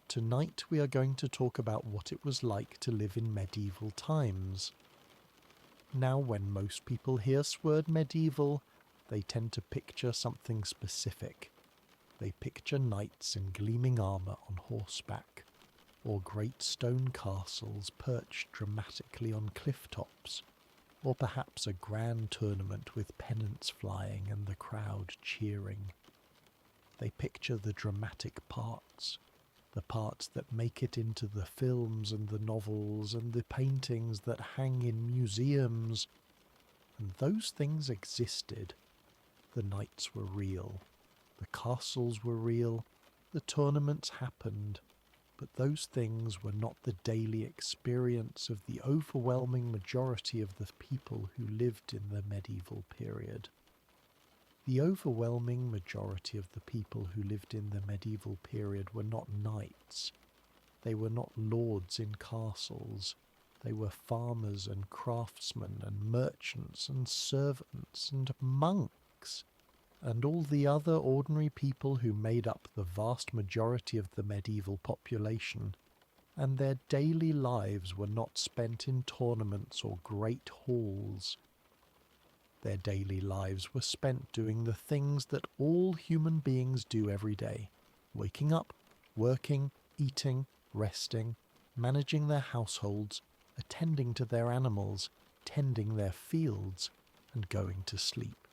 Tonight we are going to talk about what it was like to live in medieval times. Now, when most people hear the word medieval, they tend to picture something specific. They picture knights in gleaming armour on horseback, or great stone castles perched dramatically on cliff tops, or perhaps a grand tournament with pennants flying and the crowd cheering. They picture the dramatic parts, the parts that make it into the films and the novels and the paintings that hang in museums. And those things existed. The knights were real, the castles were real, the tournaments happened, but those things were not the daily experience of the overwhelming majority of the people who lived in the medieval period. The overwhelming majority of the people who lived in the medieval period were not knights. They were not lords in castles. They were farmers and craftsmen and merchants and servants and monks, and all the other ordinary people who made up the vast majority of the medieval population, and their daily lives were not spent in tournaments or great halls. Their daily lives were spent doing the things that all human beings do every day: waking up, working, eating, resting, managing their households, attending to their animals, tending their fields, and going to sleep.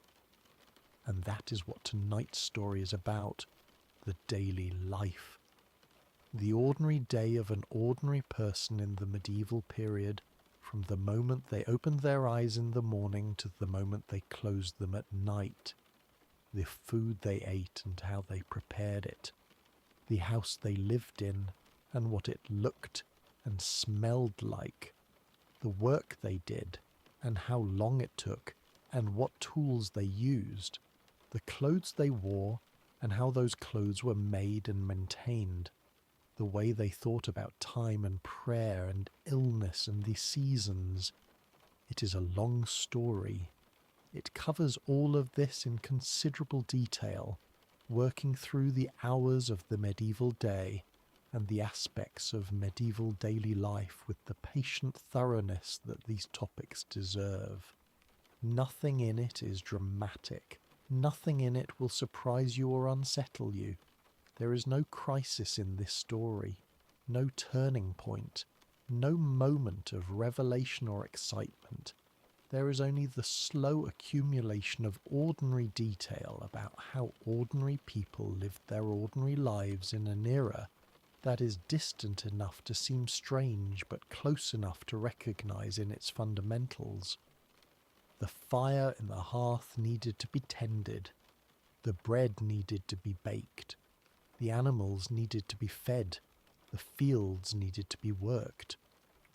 And that is what tonight's story is about: the daily life. The ordinary day of an ordinary person in the medieval period, from the moment they opened their eyes in the morning to the moment they closed them at night. The food they ate and how they prepared it. The house they lived in and what it looked and smelled like. The work they did and how long it took and what tools they used. The clothes they wore and how those clothes were made and maintained. The way they thought about time and prayer and illness and the seasons. It is a long story. It covers all of this in considerable detail, working through the hours of the medieval day and the aspects of medieval daily life with the patient thoroughness that these topics deserve. Nothing in it is dramatic. Nothing in it will surprise you or unsettle you. There is no crisis in this story, no turning point, no moment of revelation or excitement. There is only the slow accumulation of ordinary detail about how ordinary people lived their ordinary lives in an era that is distant enough to seem strange but close enough to recognize in its fundamentals. The fire in the hearth needed to be tended. The bread needed to be baked. The animals needed to be fed, the fields needed to be worked,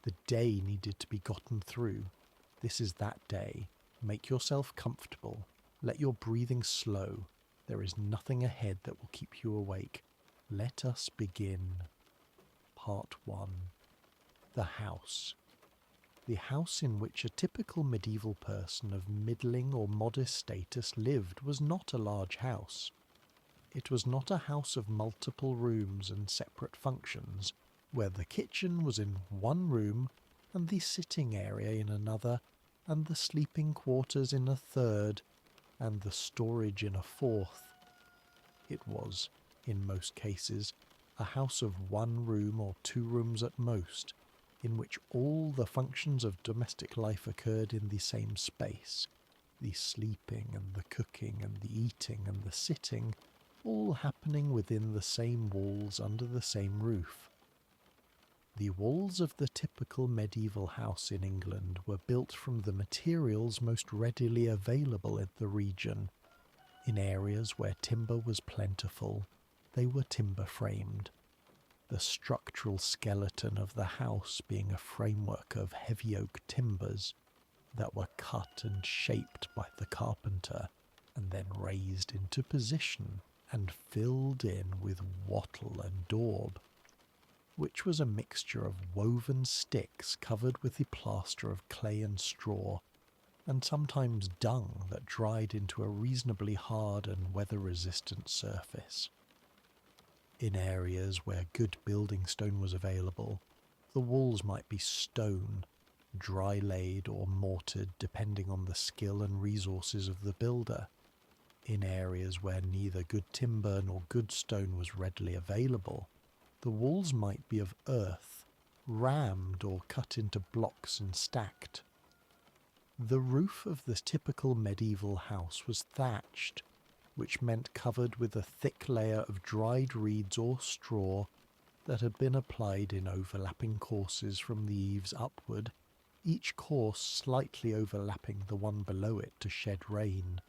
the day needed to be gotten through. This is that day. Make yourself comfortable. Let your breathing slow. There is nothing ahead that will keep you awake. Let us begin. Part 1. The house. The house in which a typical medieval person of middling or modest status lived was not a large house. It was not a house of multiple rooms and separate functions, where the kitchen was in one room, and the sitting area in another, and the sleeping quarters in a third, and the storage in a fourth. It was, in most cases, a house of one room or 2 rooms at most, in which all the functions of domestic life occurred in the same space, the sleeping and the cooking and the eating and the sitting, all happening within the same walls under the same roof. The walls of the typical medieval house in England were built from the materials most readily available in the region. In areas where timber was plentiful, they were timber-framed, the structural skeleton of the house being a framework of heavy oak timbers that were cut and shaped by the carpenter and then raised into position and filled in with wattle and daub, which was a mixture of woven sticks covered with the plaster of clay and straw, and sometimes dung that dried into a reasonably hard and weather-resistant surface. In areas where good building stone was available, the walls might be stone, dry laid or mortared depending on the skill and resources of the builder. In areas where neither good timber nor good stone was readily available, the walls might be of earth, rammed or cut into blocks and stacked. The roof of the typical medieval house was thatched, which meant covered with a thick layer of dried reeds or straw that had been applied in overlapping courses from the eaves upward, each course slightly overlapping the one below it to shed rain,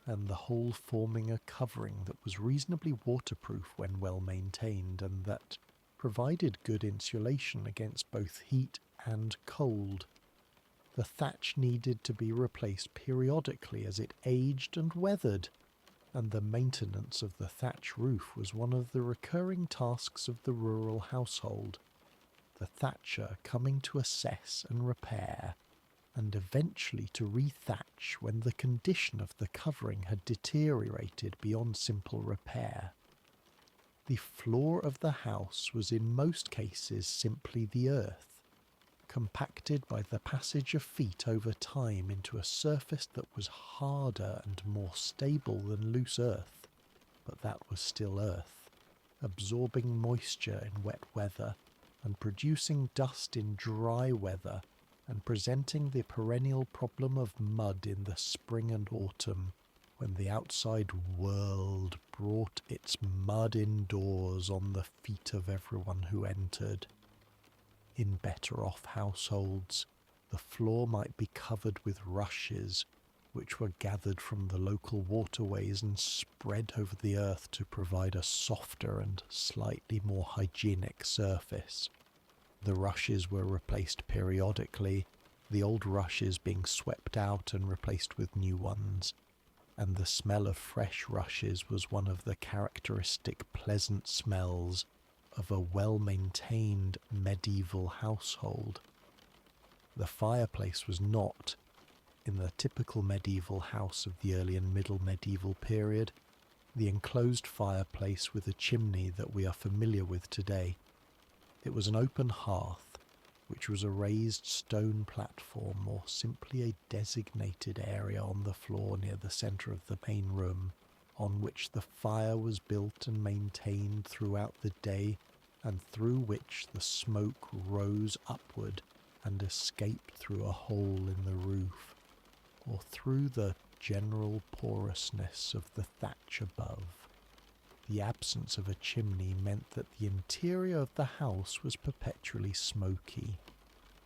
and the whole forming a covering that was reasonably waterproof when well maintained, and that provided good insulation against both heat and cold. The thatch needed to be replaced periodically as it aged and weathered, and the maintenance of the thatch roof was one of the recurring tasks of the rural household, the thatcher coming to assess and repair, and eventually to rethatch when the condition of the covering had deteriorated beyond simple repair. The floor of the house was in most cases simply the earth, compacted by the passage of feet over time into a surface that was harder and more stable than loose earth, but that was still earth, absorbing moisture in wet weather and producing dust in dry weather, and presenting the perennial problem of mud in the spring and autumn, when the outside world brought its mud indoors on the feet of everyone who entered. In better-off households, the floor might be covered with rushes, which were gathered from the local waterways and spread over the earth to provide a softer and slightly more hygienic surface. The rushes were replaced periodically, the old rushes being swept out and replaced with new ones, and the smell of fresh rushes was one of the characteristic pleasant smells of a well-maintained medieval household. The fireplace was not, in the typical medieval house of the early and middle medieval period, the enclosed fireplace with a chimney that we are familiar with today. It was an open hearth, which was a raised stone platform or simply a designated area on the floor near the centre of the main room, on which the fire was built and maintained throughout the day, and through which the smoke rose upward and escaped through a hole in the roof, or through the general porousness of the thatch above. The absence of a chimney meant that the interior of the house was perpetually smoky,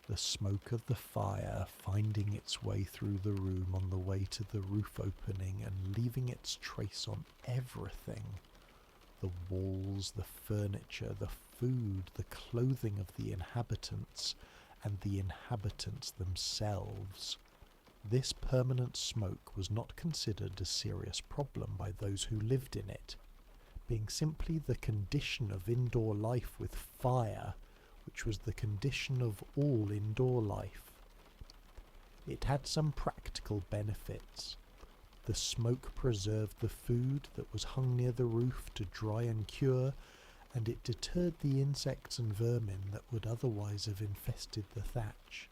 the smoke of the fire finding its way through the room on the way to the roof opening and leaving its trace on everything: the walls, the furniture, the food, the clothing of the inhabitants, and the inhabitants themselves. This permanent smoke was not considered a serious problem by those who lived in it, being simply the condition of indoor life with fire, which was the condition of all indoor life. It had some practical benefits. The smoke preserved the food that was hung near the roof to dry and cure, and it deterred the insects and vermin that would otherwise have infested the thatch.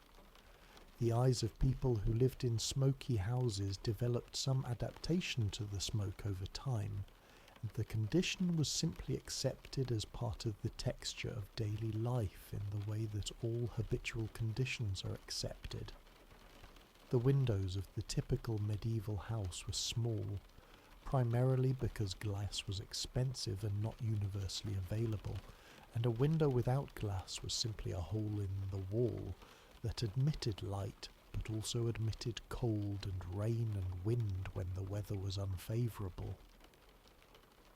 The eyes of people who lived in smoky houses developed some adaptation to the smoke over time, and the condition was simply accepted as part of the texture of daily life in the way that all habitual conditions are accepted. The windows of the typical medieval house were small, primarily because glass was expensive and not universally available, and a window without glass was simply a hole in the wall that admitted light but also admitted cold and rain and wind when the weather was unfavourable.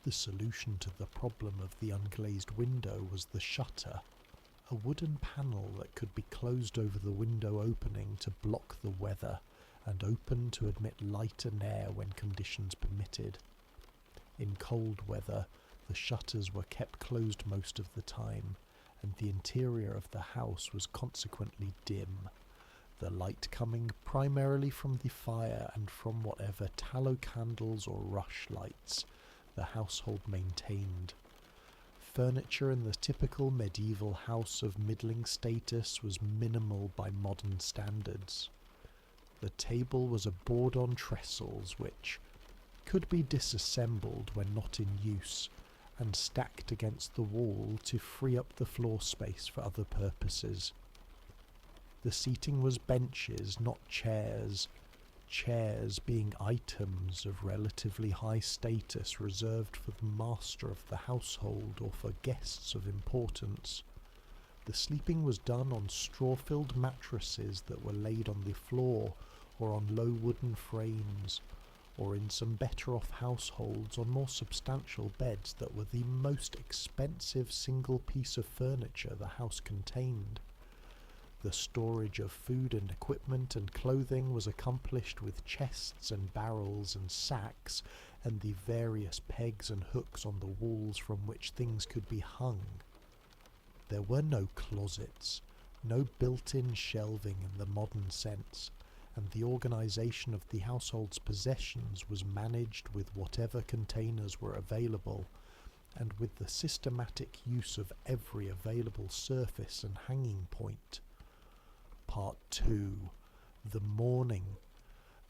The solution to the problem of the unglazed window was the shutter, a wooden panel that could be closed over the window opening to block the weather and open to admit light and air when conditions permitted. In cold weather, the shutters were kept closed most of the time, and the interior of the house was consequently dim, the light coming primarily from the fire and from whatever tallow candles or rush lights the household maintained. Furniture in the typical medieval house of middling status was minimal by modern standards. The table was a board on trestles which could be disassembled when not in use and stacked against the wall to free up the floor space for other purposes. The seating was benches, not chairs, chairs being items of relatively high status reserved for the master of the household or for guests of importance. The sleeping was done on straw-filled mattresses that were laid on the floor or on low wooden frames, or in some better-off households on more substantial beds that were the most expensive single piece of furniture the house contained. The storage of food and equipment and clothing was accomplished with chests and barrels and sacks and the various pegs and hooks on the walls from which things could be hung. There were no closets, no built-in shelving in the modern sense, and the organisation of the household's possessions was managed with whatever containers were available, and with the systematic use of every available surface and hanging point. Part 2. The morning.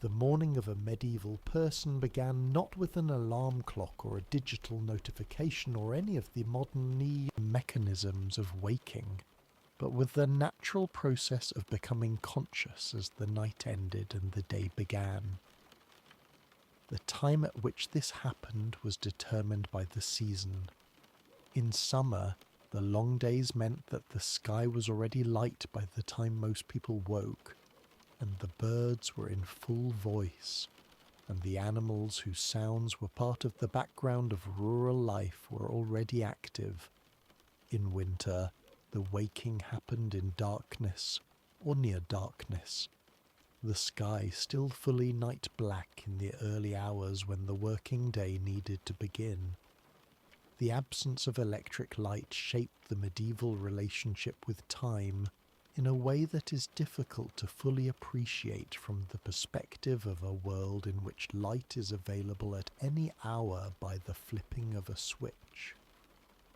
The morning of a medieval person began not with an alarm clock or a digital notification or any of the modern mechanisms of waking, but with the natural process of becoming conscious as the night ended and the day began. The time at which this happened was determined by the season. In summer, the long days meant that the sky was already light by the time most people woke, and the birds were in full voice, and the animals whose sounds were part of the background of rural life were already active. In winter, the waking happened in darkness, or near darkness, the sky still fully night black in the early hours when the working day needed to begin. The absence of electric light shaped the medieval relationship with time in a way that is difficult to fully appreciate from the perspective of a world in which light is available at any hour by the flipping of a switch.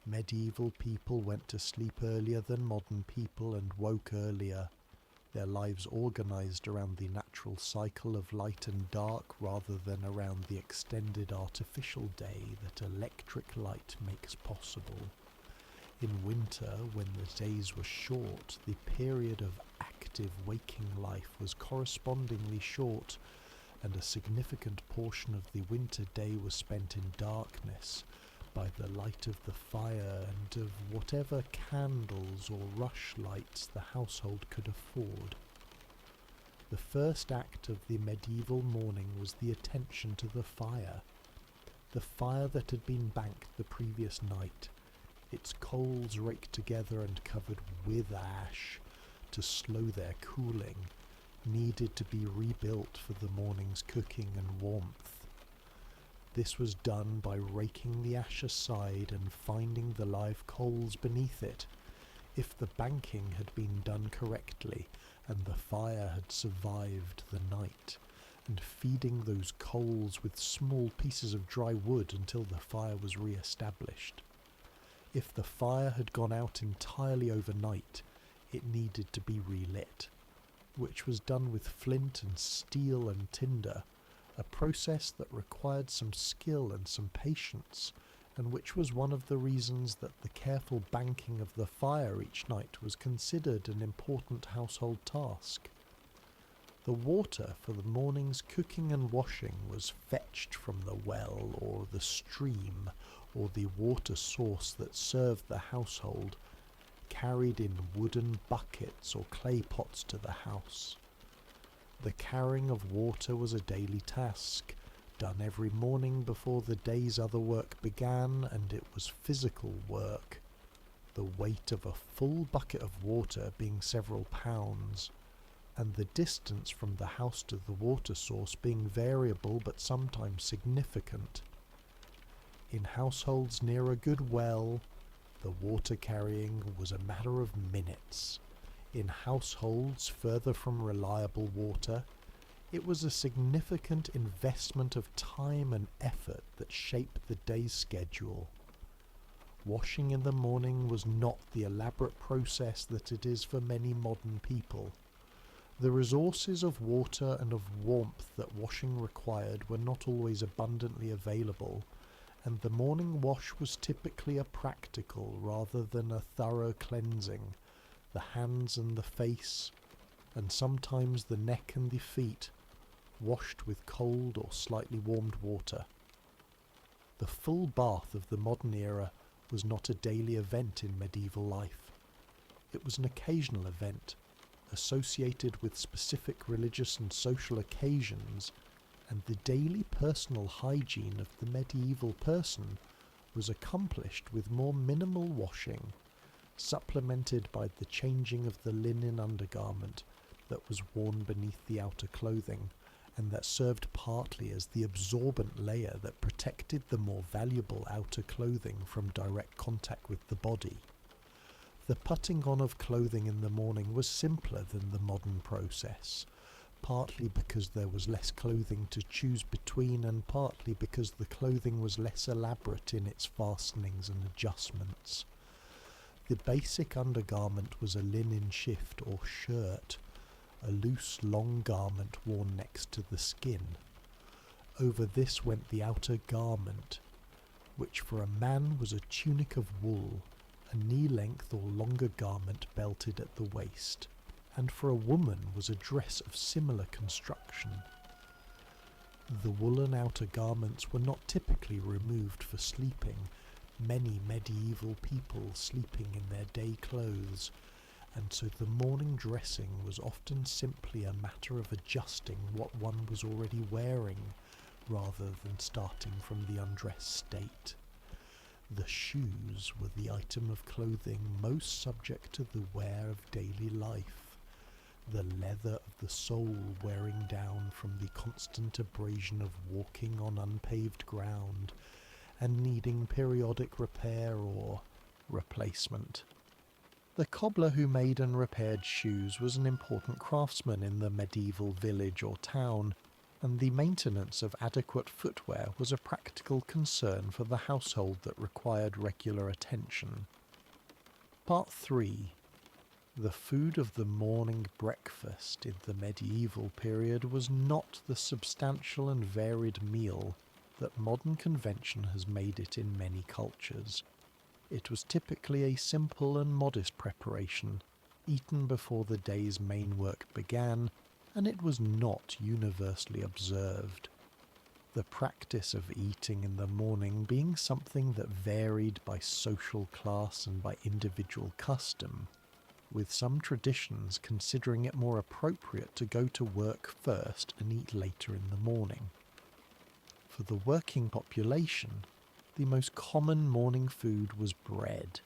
Medieval people went to sleep earlier than modern people and woke earlier, their lives organised around the natural cycle of light and dark rather than around the extended artificial day that electric light makes possible. In winter, when the days were short, the period of active waking life was correspondingly short, and a significant portion of the winter day was spent in darkness, by the light of the fire and of whatever candles or rushlights the household could afford. The first act of the medieval morning was the attention to the fire that had been banked the previous night, its coals raked together and covered with ash to slow their cooling, needed to be rebuilt for the morning's cooking and warmth. This was done by raking the ash aside and finding the live coals beneath it. If the banking had been done correctly and the fire had survived the night, and feeding those coals with small pieces of dry wood until the fire was re-established. If the fire had gone out entirely overnight, it needed to be relit, which was done with flint and steel and tinder, a process that required some skill and some patience, and which was one of the reasons that the careful banking of the fire each night was considered an important household task. The water for the morning's cooking and washing was fetched from the well or the stream or the water source that served the household, carried in wooden buckets or clay pots to the house. The carrying of water was a daily task, done every morning before the day's other work began, and it was physical work, the weight of a full bucket of water being several pounds, and the distance from the house to the water source being variable but sometimes significant. In households near a good well, the water carrying was a matter of minutes. In households further from reliable water, it was a significant investment of time and effort that shaped the day's schedule. washing in the morning was not the elaborate process that it is for many modern people. The resources of water and of warmth that washing required were not always abundantly available, and the morning wash was typically a practical rather than a thorough cleansing, the hands and the face, and sometimes the neck and the feet, washed with cold or slightly warmed water. The full bath of the modern era was not a daily event in medieval life. It was an occasional event, associated with specific religious and social occasions, and the daily personal hygiene of the medieval person was accomplished with more minimal washing, supplemented by the changing of the linen undergarment that was worn beneath the outer clothing, and that served partly as the absorbent layer that protected the more valuable outer clothing from direct contact with the body. The putting on of clothing in the morning was simpler than the modern process, partly because there was less clothing to choose between, and partly because the clothing was less elaborate in its fastenings and adjustments. The basic undergarment was a linen shift or shirt, a loose long garment worn next to the skin. Over this went the outer garment, which for a man was a tunic of wool, a knee-length or longer garment belted at the waist, and for a woman was a dress of similar construction. The woolen outer garments were not typically removed for sleeping, many medieval people sleeping in their day clothes, and so the morning dressing was often simply a matter of adjusting what one was already wearing, rather than starting from the undressed state. The shoes were the item of clothing most subject to the wear of daily life, the leather of the sole wearing down from the constant abrasion of walking on unpaved ground, and needing periodic repair or replacement. The cobbler who made and repaired shoes was an important craftsman in the medieval village or town, and the maintenance of adequate footwear was a practical concern for the household that required regular attention. Part 3. The food of the morning breakfast in the medieval period was not the substantial and varied meal that modern convention has made it in many cultures. It was typically a simple and modest preparation, eaten before the day's main work began, and it was not universally observed. The practice of eating in the morning being something that varied by social class and by individual custom, with some traditions considering it more appropriate to go to work first and eat later in the morning. For the working population, the most common morning food was bread,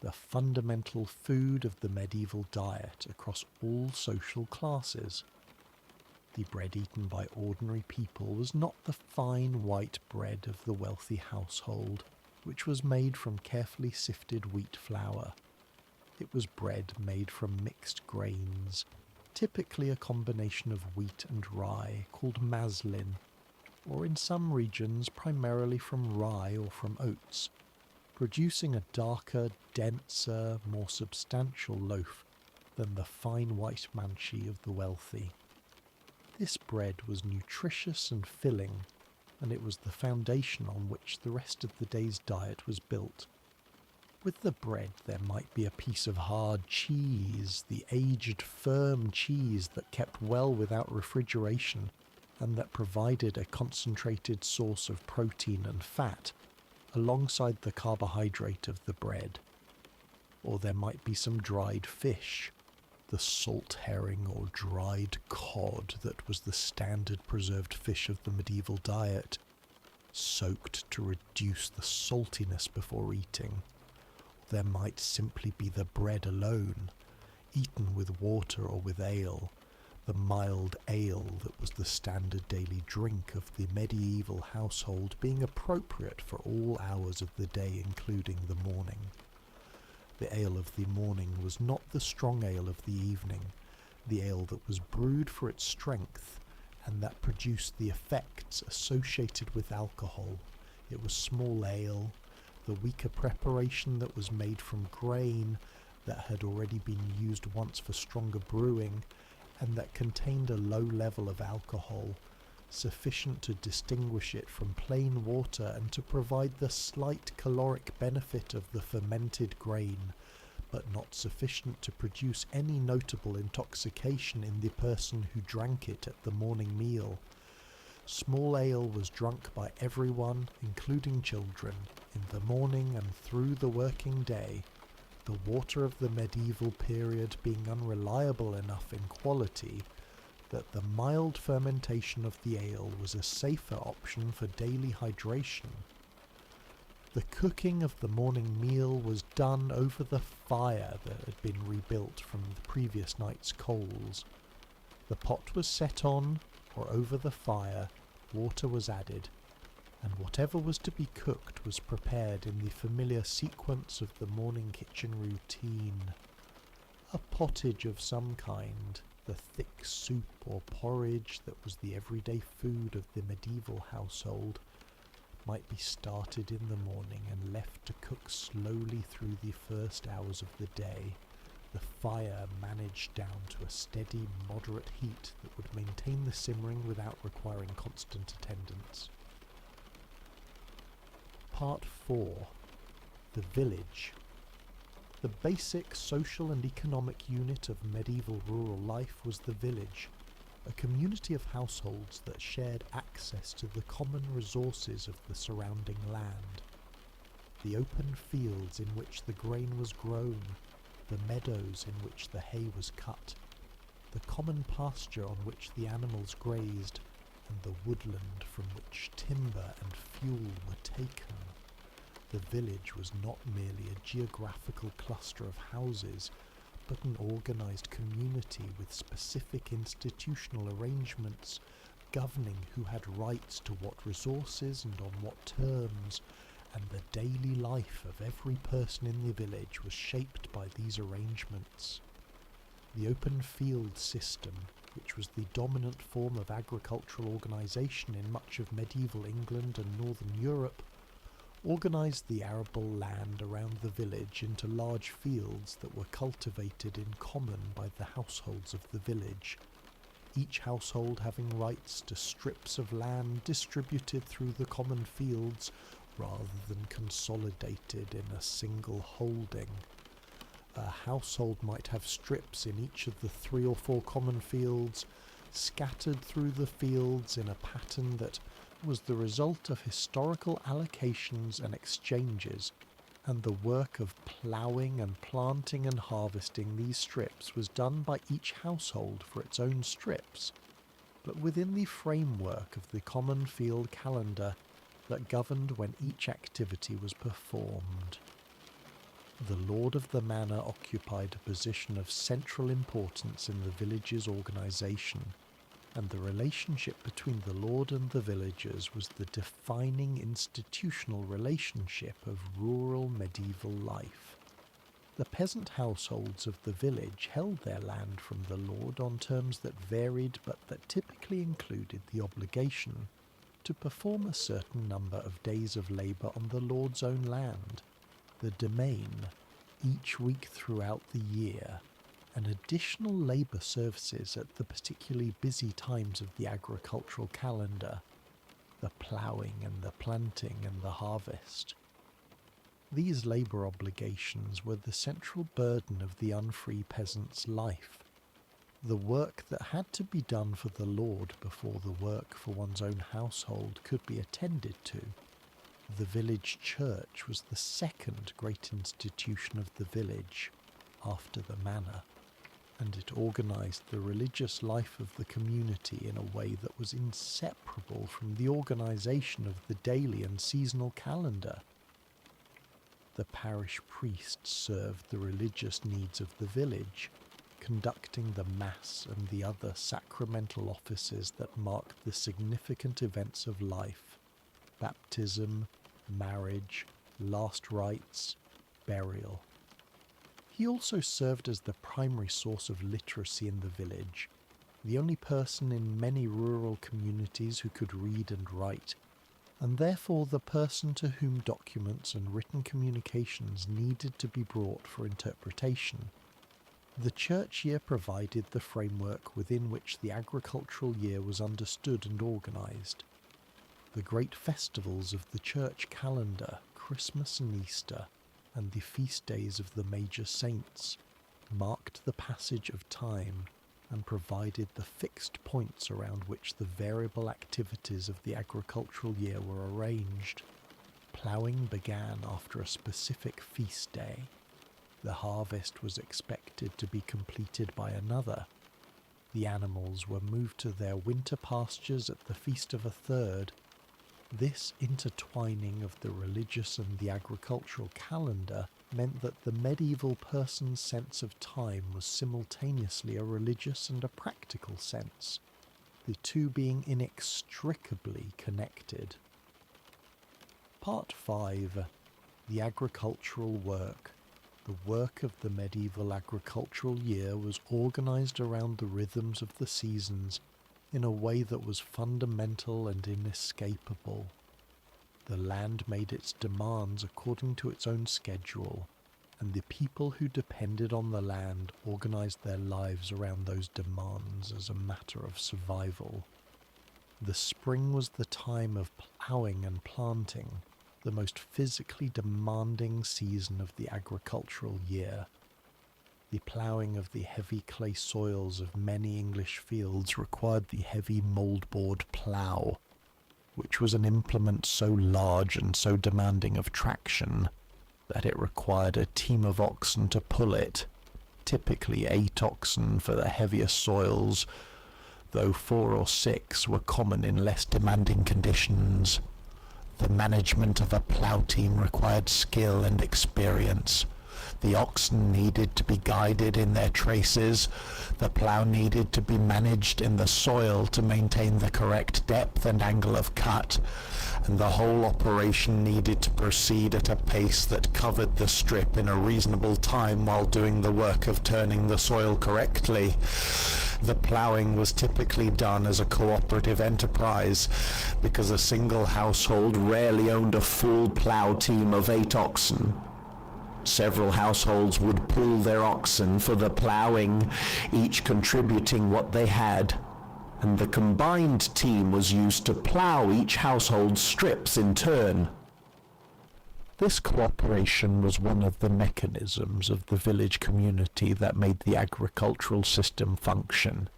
the fundamental food of the medieval diet across all social classes. The bread eaten by ordinary people was not the fine white bread of the wealthy household, which was made from carefully sifted wheat flour. It was bread made from mixed grains, typically a combination of wheat and rye, called maslin, or in some regions primarily from rye or from oats, producing a darker, denser, more substantial loaf than the fine white manchi of the wealthy. This bread was nutritious and filling, and it was the foundation on which the rest of the day's diet was built. With the bread there might be a piece of hard cheese, the aged firm cheese that kept well without refrigeration, and that provided a concentrated source of protein and fat, alongside the carbohydrate of the bread. Or there might be some dried fish, the salt herring or dried cod that was the standard preserved fish of the medieval diet, soaked to reduce the saltiness before eating. There might simply be the bread alone, eaten with water or with ale, the mild ale that was the standard daily drink of the medieval household, being appropriate for all hours of the day, including the morning. The ale of the morning was not the strong ale of the evening, the ale that was brewed for its strength and that produced the effects associated with alcohol. It was small ale, the weaker preparation that was made from grain that had already been used once for stronger brewing and that contained a low level of alcohol, sufficient to distinguish it from plain water and to provide the slight caloric benefit of the fermented grain, but not sufficient to produce any notable intoxication in the person who drank it at the morning meal. Small ale was drunk by everyone, including children, in the morning and through the working day, the water of the medieval period being unreliable enough in quality that the mild fermentation of the ale was a safer option for daily hydration. The cooking of the morning meal was done over the fire that had been rebuilt from the previous night's coals. The pot was set on, or over the fire, water was added, and whatever was to be cooked was prepared in the familiar sequence of the morning kitchen routine. A pottage of some kind, the thick soup or porridge that was the everyday food of the medieval household, might be started in the morning and left to cook slowly through the first hours of the day, the fire managed down to a steady, moderate heat that would maintain the simmering without requiring constant attendance. Part 4. The Village. The basic social and economic unit of medieval rural life was the village, a community of households that shared access to the common resources of the surrounding land. The open fields in which the grain was grown, the meadows in which the hay was cut, the common pasture on which the animals grazed, and the woodland from which timber and fuel were taken. The village was not merely a geographical cluster of houses, but an organized community with specific institutional arrangements governing who had rights to what resources and on what terms, and the daily life of every person in the village was shaped by these arrangements. The open field system, which was the dominant form of agricultural organization in much of medieval England and northern Europe, organized the arable land around the village into large fields that were cultivated in common by the households of the village, each household having rights to strips of land distributed through the common fields rather than consolidated in a single holding. A household might have strips in each of the 3 or 4 common fields, scattered through the fields in a pattern that was the result of historical allocations and exchanges, and the work of ploughing and planting and harvesting these strips was done by each household for its own strips, but within the framework of the common field calendar that governed when each activity was performed. The lord of the manor occupied a position of central importance in the village's organisation, and the relationship between the lord and the villagers was the defining institutional relationship of rural medieval life. The peasant households of the village held their land from the lord on terms that varied but that typically included the obligation to perform a certain number of days of labour on the lord's own land, the domain, each week throughout the year, and additional labour services at the particularly busy times of the agricultural calendar, the ploughing and the planting and the harvest. These labour obligations were the central burden of the unfree peasant's life, the work that had to be done for the lord before the work for one's own household could be attended to. The village church was the second great institution of the village, after the manor, and it organised the religious life of the community in a way that was inseparable from the organisation of the daily and seasonal calendar. The parish priest served the religious needs of the village, conducting the Mass and the other sacramental offices that marked the significant events of life: baptism, marriage, last rites, burial. He also served as the primary source of literacy in the village, the only person in many rural communities who could read and write, and therefore the person to whom documents and written communications needed to be brought for interpretation. The church year provided the framework within which the agricultural year was understood and organised. The great festivals of the church calendar, Christmas and Easter, and the feast days of the major saints, marked the passage of time and provided the fixed points around which the variable activities of the agricultural year were arranged. Ploughing began after a specific feast day. The harvest was expected to be completed by another. The animals were moved to their winter pastures at the Feast of a Third. This intertwining of the religious and the agricultural calendar meant that the medieval person's sense of time was simultaneously a religious and a practical sense, the two being inextricably connected. Part 5. The agricultural work. The work of the medieval agricultural year was organised around the rhythms of the seasons in a way that was fundamental and inescapable. The land made its demands according to its own schedule, and the people who depended on the land organised their lives around those demands as a matter of survival. The spring was the time of ploughing and planting, the most physically demanding season of the agricultural year. The ploughing of the heavy clay soils of many English fields required the heavy mouldboard plough, which was an implement so large and so demanding of traction that it required a team of oxen to pull it, typically 8 oxen for the heavier soils, though 4 or 6 were common in less demanding conditions. The management of a plough team required skill and experience. The oxen needed to be guided in their traces. The plough needed to be managed in the soil to maintain the correct depth and angle of cut, and the whole operation needed to proceed at a pace that covered the strip in a reasonable time while doing the work of turning the soil correctly. The ploughing was typically done as a cooperative enterprise because a single household rarely owned a full plough team of 8 oxen. Several households would pool their oxen for the ploughing, each contributing what they had, and the combined team was used to plough each household's strips in turn. This cooperation was one of the mechanisms of the village community that made the agricultural system function,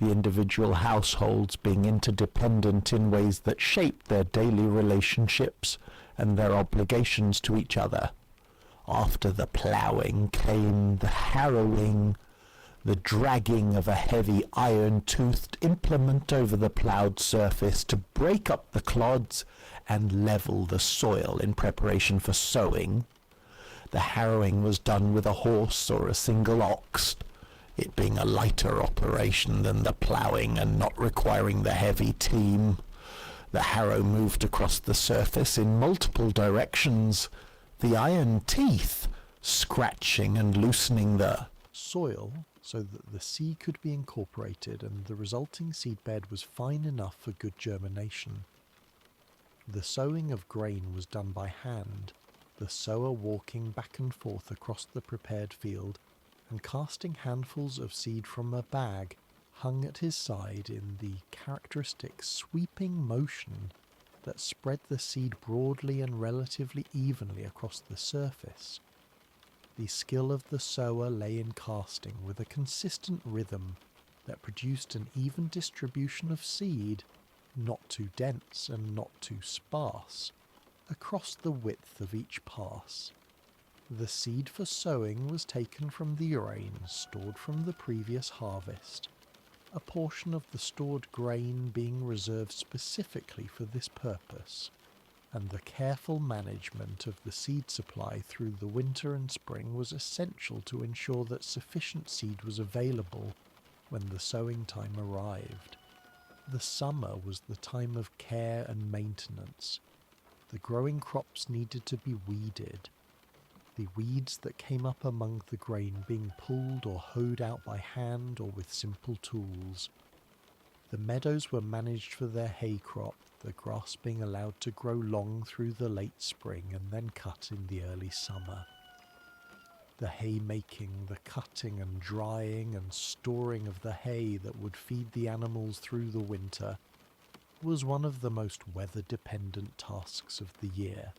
the individual households being interdependent in ways that shaped their daily relationships and their obligations to each other. After the ploughing came the harrowing, the dragging of a heavy iron-toothed implement over the ploughed surface to break up the clods and level the soil in preparation for sowing. The harrowing was done with a horse or a single ox, it being a lighter operation than the ploughing and not requiring the heavy team. The harrow moved across the surface in multiple directions, the iron teeth scratching and loosening the soil so that the seed could be incorporated and the resulting seedbed was fine enough for good germination. The sowing of grain was done by hand, the sower walking back and forth across the prepared field and casting handfuls of seed from a bag hung at his side in the characteristic sweeping motion that spread the seed broadly and relatively evenly across the surface. The skill of the sower lay in casting with a consistent rhythm that produced an even distribution of seed, not too dense and not too sparse, across the width of each pass. The seed for sowing was taken from the grain stored from the previous harvest, a portion of the stored grain being reserved specifically for this purpose, and the careful management of the seed supply through the winter and spring was essential to ensure that sufficient seed was available when the sowing time arrived. The summer was the time of care and maintenance. The growing crops needed to be weeded, the weeds that came up among the grain being pulled or hoed out by hand or with simple tools. The meadows were managed for their hay crop, the grass being allowed to grow long through the late spring and then cut in the early summer. The haymaking, the cutting and drying and storing of the hay that would feed the animals through the winter was one of the most weather-dependent tasks of the year,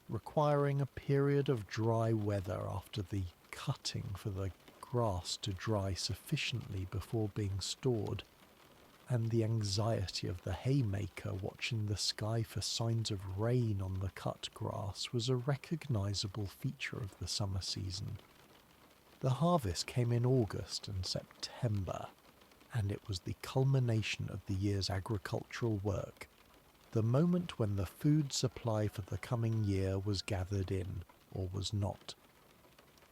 requiring a period of dry weather after the cutting for the grass to dry sufficiently before being stored, and the anxiety of the haymaker watching the sky for signs of rain on the cut grass was a recognisable feature of the summer season. The harvest came in August and September, and it was the culmination of the year's agricultural work, the moment when the food supply for the coming year was gathered in, or was not.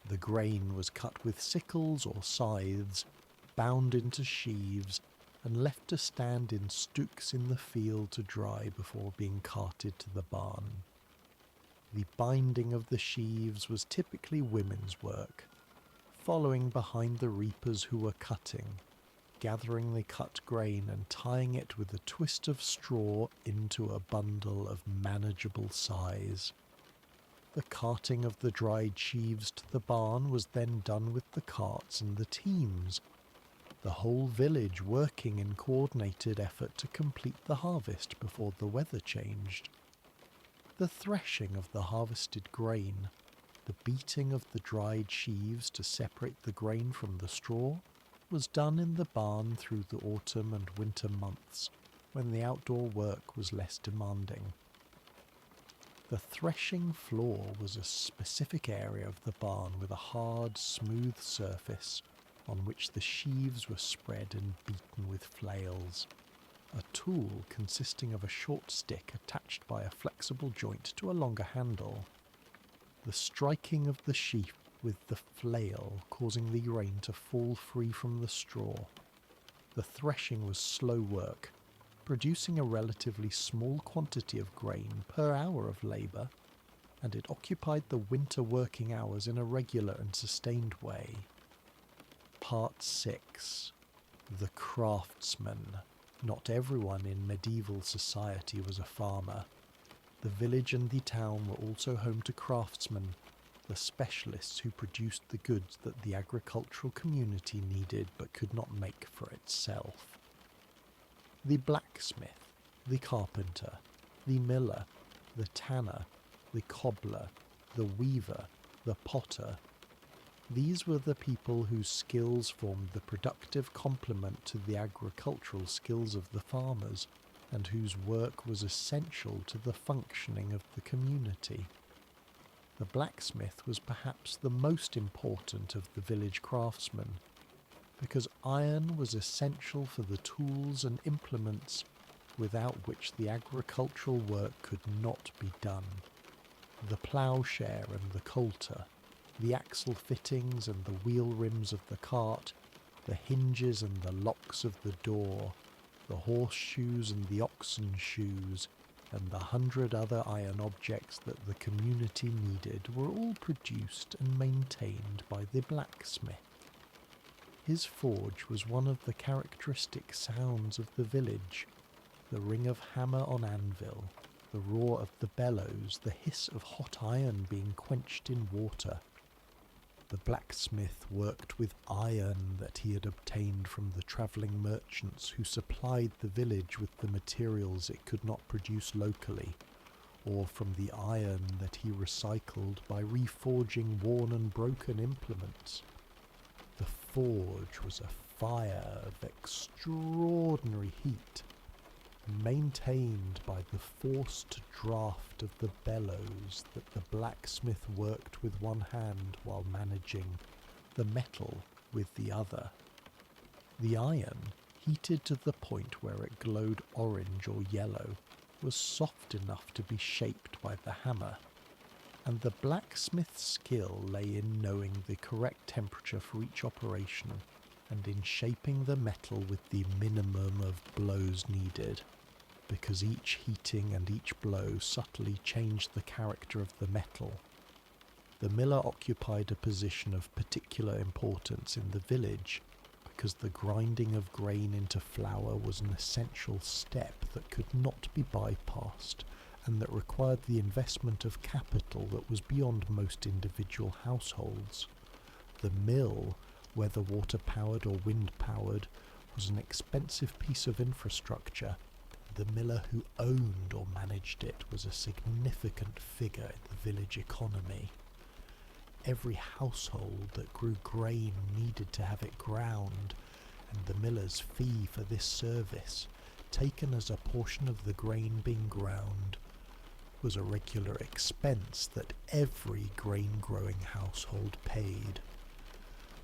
The grain was cut with sickles or scythes, bound into sheaves, and left to stand in stooks in the field to dry before being carted to the barn. The binding of the sheaves was typically women's work, following behind the reapers who were cutting, gathering the cut grain and tying it with a twist of straw into a bundle of manageable size. The carting of the dried sheaves to the barn was then done with the carts and the teams, the whole village working in coordinated effort to complete the harvest before the weather changed. The threshing of the harvested grain, the beating of the dried sheaves to separate the grain from the straw, was done in the barn through the autumn and winter months, when the outdoor work was less demanding. The threshing floor was a specific area of the barn with a hard, smooth surface on which the sheaves were spread and beaten with flails, a tool consisting of a short stick attached by a flexible joint to a longer handle. The striking of the sheaf with the flail causing the grain to fall free from the straw. The threshing was slow work, producing a relatively small quantity of grain per hour of labour, and it occupied the winter working hours in a regular and sustained way. Part 6. The craftsman. Not everyone in medieval society was a farmer. The village and the town were also home to craftsmen, the specialists who produced the goods that the agricultural community needed but could not make for itself. The blacksmith, the carpenter, the miller, the tanner, the cobbler, the weaver, the potter. These were the people whose skills formed the productive complement to the agricultural skills of the farmers, and whose work was essential to the functioning of the community. The blacksmith was perhaps the most important of the village craftsmen, because iron was essential for the tools and implements without which the agricultural work could not be done. The ploughshare and the coulter, the axle fittings and the wheel rims of the cart, the hinges and the locks of the door, the horseshoes and the oxen shoes, and the 100 other iron objects that the community needed were all produced and maintained by the blacksmith. His forge was one of the characteristic sounds of the village, the ring of hammer on anvil, the roar of the bellows, the hiss of hot iron being quenched in water. The blacksmith worked with iron that he had obtained from the travelling merchants who supplied the village with the materials it could not produce locally, or from the iron that he recycled by reforging worn and broken implements. The forge was a fire of extraordinary heat, maintained by the forced draft of the bellows that the blacksmith worked with one hand while managing the metal with the other. The iron, heated to the point where it glowed orange or yellow, was soft enough to be shaped by the hammer, and the blacksmith's skill lay in knowing the correct temperature for each operation and in shaping the metal with the minimum of blows needed, because each heating and each blow subtly changed the character of the metal. The miller occupied a position of particular importance in the village because the grinding of grain into flour was an essential step that could not be bypassed and that required the investment of capital that was beyond most individual households. The mill, whether water-powered or wind-powered, was an expensive piece of infrastructure. The miller who owned or managed it was a significant figure in the village economy. Every household that grew grain needed to have it ground, and the miller's fee for this service, taken as a portion of the grain being ground, was a regular expense that every grain-growing household paid.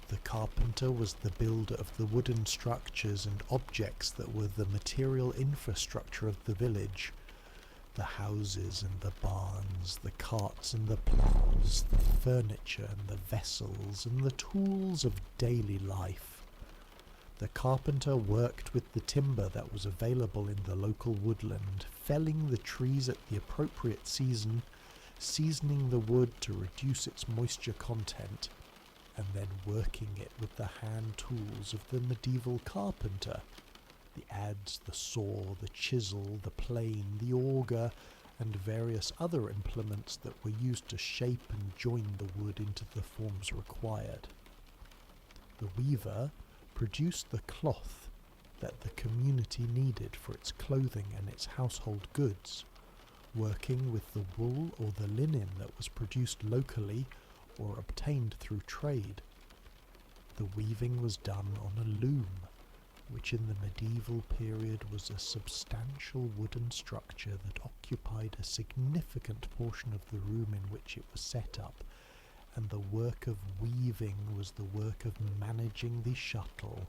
The carpenter was the builder of the wooden structures and objects that were the material infrastructure of the village. The houses and the barns, the carts and the ploughs, the furniture and the vessels and the tools of daily life. The carpenter worked with the timber that was available in the local woodland, felling the trees at the appropriate season, seasoning the wood to reduce its moisture content, and then working it with the hand tools of the medieval carpenter. The adze, the saw, the chisel, the plane, the auger, and various other implements that were used to shape and join the wood into the forms required. The weaver produced the cloth that the community needed for its clothing and its household goods, working with the wool or the linen that was produced locally or obtained through trade. The weaving was done on a loom, which in the medieval period was a substantial wooden structure that occupied a significant portion of the room in which it was set up, and the work of weaving was the work of managing the shuttle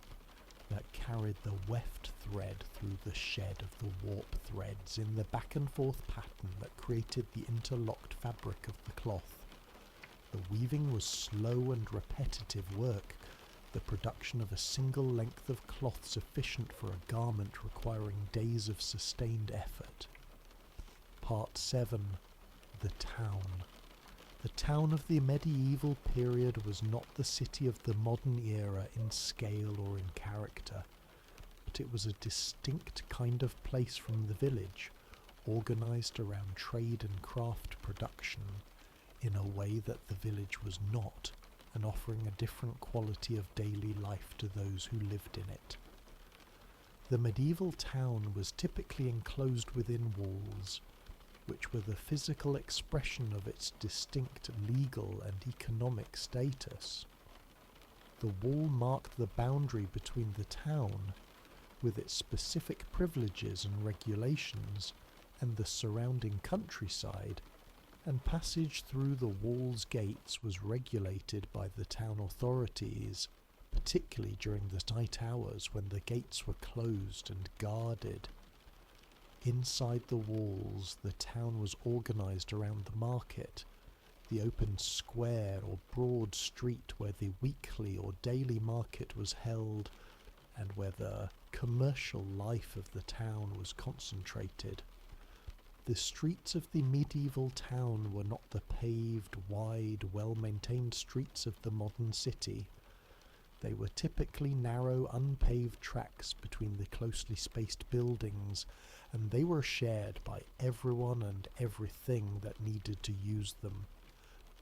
that carried the weft thread through the shed of the warp threads in the back and forth pattern that created the interlocked fabric of the cloth. The weaving was slow and repetitive work, the production of a single length of cloth sufficient for a garment requiring days of sustained effort. Part 7. The Town. The town of the medieval period was not the city of the modern era in scale or in character, but it was a distinct kind of place from the village, organized around trade and craft production, in a way that the village was not, and offering a different quality of daily life to those who lived in it. The medieval town was typically enclosed within walls, which were the physical expression of its distinct legal and economic status. The wall marked the boundary between the town, with its specific privileges and regulations, and the surrounding countryside, and passage through the wall's gates was regulated by the town authorities, particularly during the night hours when the gates were closed and guarded. Inside the walls, the town was organized around the market, the open square or broad street where the weekly or daily market was held, and where the commercial life of the town was concentrated. The streets of the medieval town were not the paved, wide, well-maintained streets of the modern city. They were typically narrow, unpaved tracks between the closely spaced buildings, and they were shared by everyone and everything that needed to use them.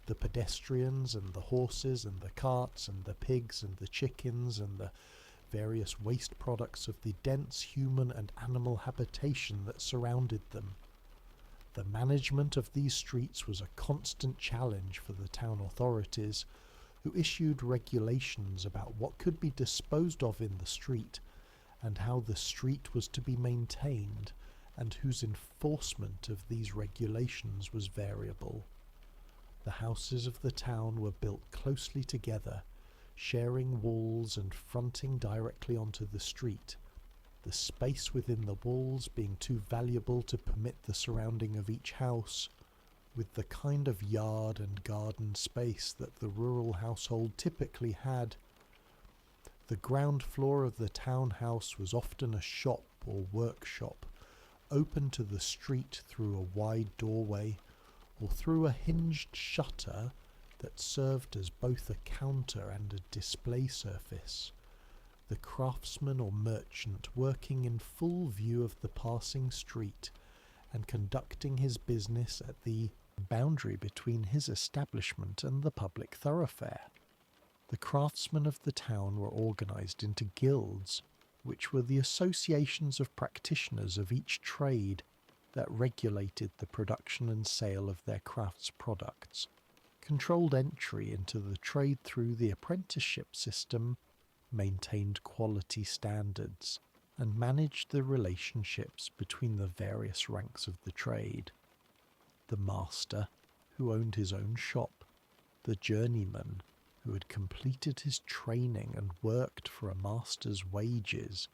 The pedestrians and the horses and the carts and the pigs and the chickens and the various waste products of the dense human and animal habitation that surrounded them. The management of these streets was a constant challenge for the town authorities, who issued regulations about what could be disposed of in the street and how the street was to be maintained, and whose enforcement of these regulations was variable. The houses of the town were built closely together, sharing walls and fronting directly onto the street, the space within the walls being too valuable to permit the surrounding of each house, with the kind of yard and garden space that the rural household typically had. The ground floor of the townhouse was often a shop or workshop, open to the street through a wide doorway, or through a hinged shutter that served as both a counter and a display surface. the craftsman or merchant working in full view of the passing street and conducting his business at the boundary between his establishment and the public thoroughfare. The craftsmen of the town were organised into guilds, which were the associations of practitioners of each trade that regulated the production and sale of their crafts products, controlled entry into the trade through the apprenticeship system, maintained quality standards, and managed the relationships between the various ranks of the trade. The master, who owned his own shop, the journeyman, who had completed his training and worked for a master's wages,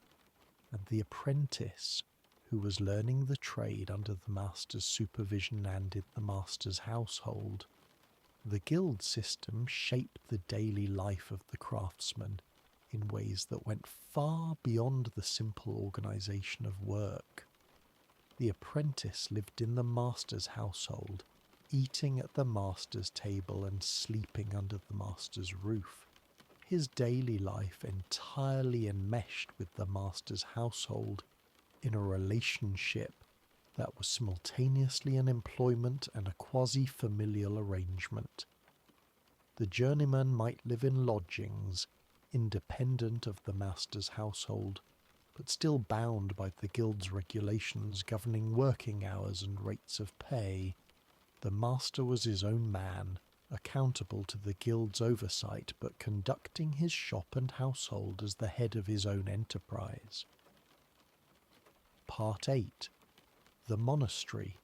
and the apprentice, who was learning the trade under the master's supervision and in the master's household. The guild system shaped the daily life of the craftsman in ways that went far beyond the simple organisation of work. The apprentice lived in the master's household, eating at the master's table and sleeping under the master's roof, his daily life entirely enmeshed with the master's household in a relationship that was simultaneously an employment and a quasi-familial arrangement. The journeyman might live in lodgings, independent of the master's household, but still bound by the guild's regulations governing working hours and rates of pay. The master was his own man, accountable to the guild's oversight, but conducting his shop and household as the head of his own enterprise. Part 8. The Monastery.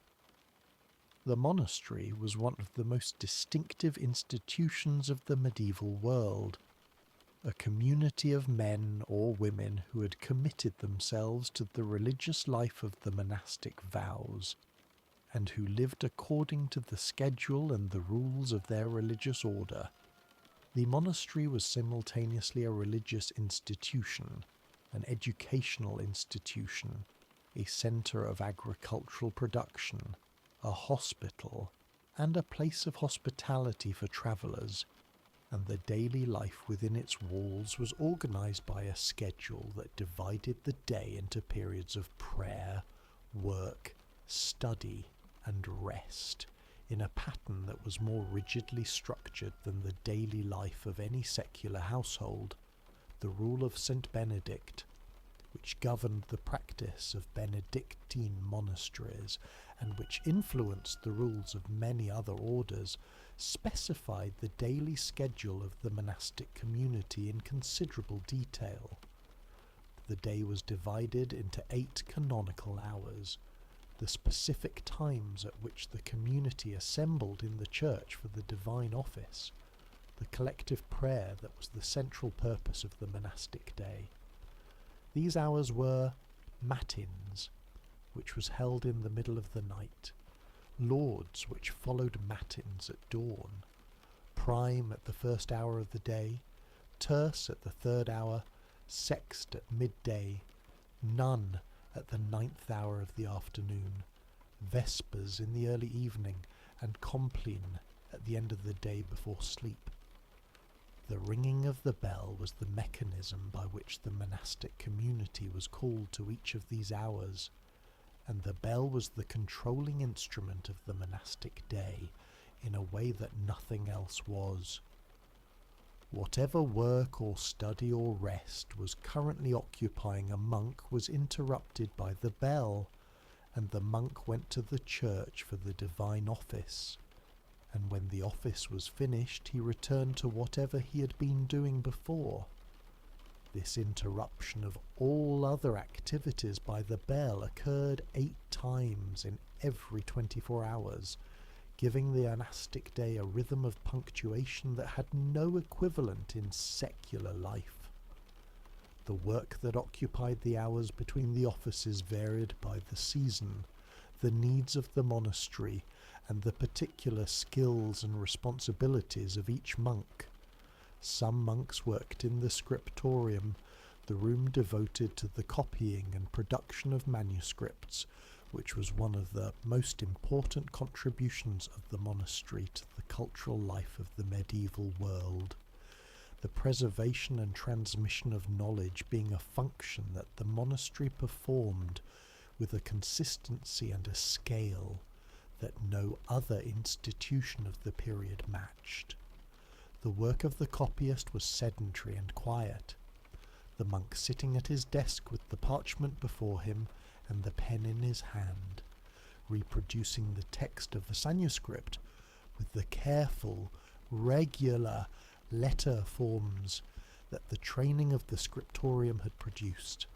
The monastery was one of the most distinctive institutions of the medieval world, a community of men or women who had committed themselves to the religious life of the monastic vows, and who lived according to the schedule and the rules of their religious order. The monastery was simultaneously a religious institution, an educational institution, a centre of agricultural production, a hospital, and a place of hospitality for travellers, and the daily life within its walls was organised by a schedule that divided the day into periods of prayer, work, study, and rest, in a pattern that was more rigidly structured than the daily life of any secular household. The rule of St. Benedict, which governed the practice of Benedictine monasteries and which influenced the rules of many other orders, specified the daily schedule of the monastic community in considerable detail. The day was divided into 8 canonical hours, the specific times at which the community assembled in the church for the divine office, the collective prayer that was the central purpose of the monastic day. These hours were matins, which was held in the middle of the night, lauds, which followed matins at dawn, prime at the first hour of the day, terce at the 3rd hour, sext at midday, none at the 9th hour of the afternoon, vespers in the early evening, and compline at the end of the day before sleep. The ringing of the bell was the mechanism by which the monastic community was called to each of these hours, and the bell was the controlling instrument of the monastic day in a way that nothing else was. Whatever work or study or rest was currently occupying a monk was interrupted by the bell, and the monk went to the church for the divine office, and when the office was finished he returned to whatever he had been doing before. This interruption of all other activities by the bell occurred 8 times in every 24 hours, giving the monastic day a rhythm of punctuation that had no equivalent in secular life. The work that occupied the hours between the offices varied by the season, the needs of the monastery, and the particular skills and responsibilities of each monk. Some monks worked in the scriptorium, the room devoted to the copying and production of manuscripts, which was one of the most important contributions of the monastery to the cultural life of the medieval world. the preservation and transmission of knowledge being a function that the monastery performed with a consistency and a scale that no other institution of the period matched. The work of the copyist was sedentary and quiet, the monk sitting at his desk with the parchment before him and the pen in his hand, reproducing the text of the manuscript with the careful, regular letter forms that the training of the scriptorium had produced.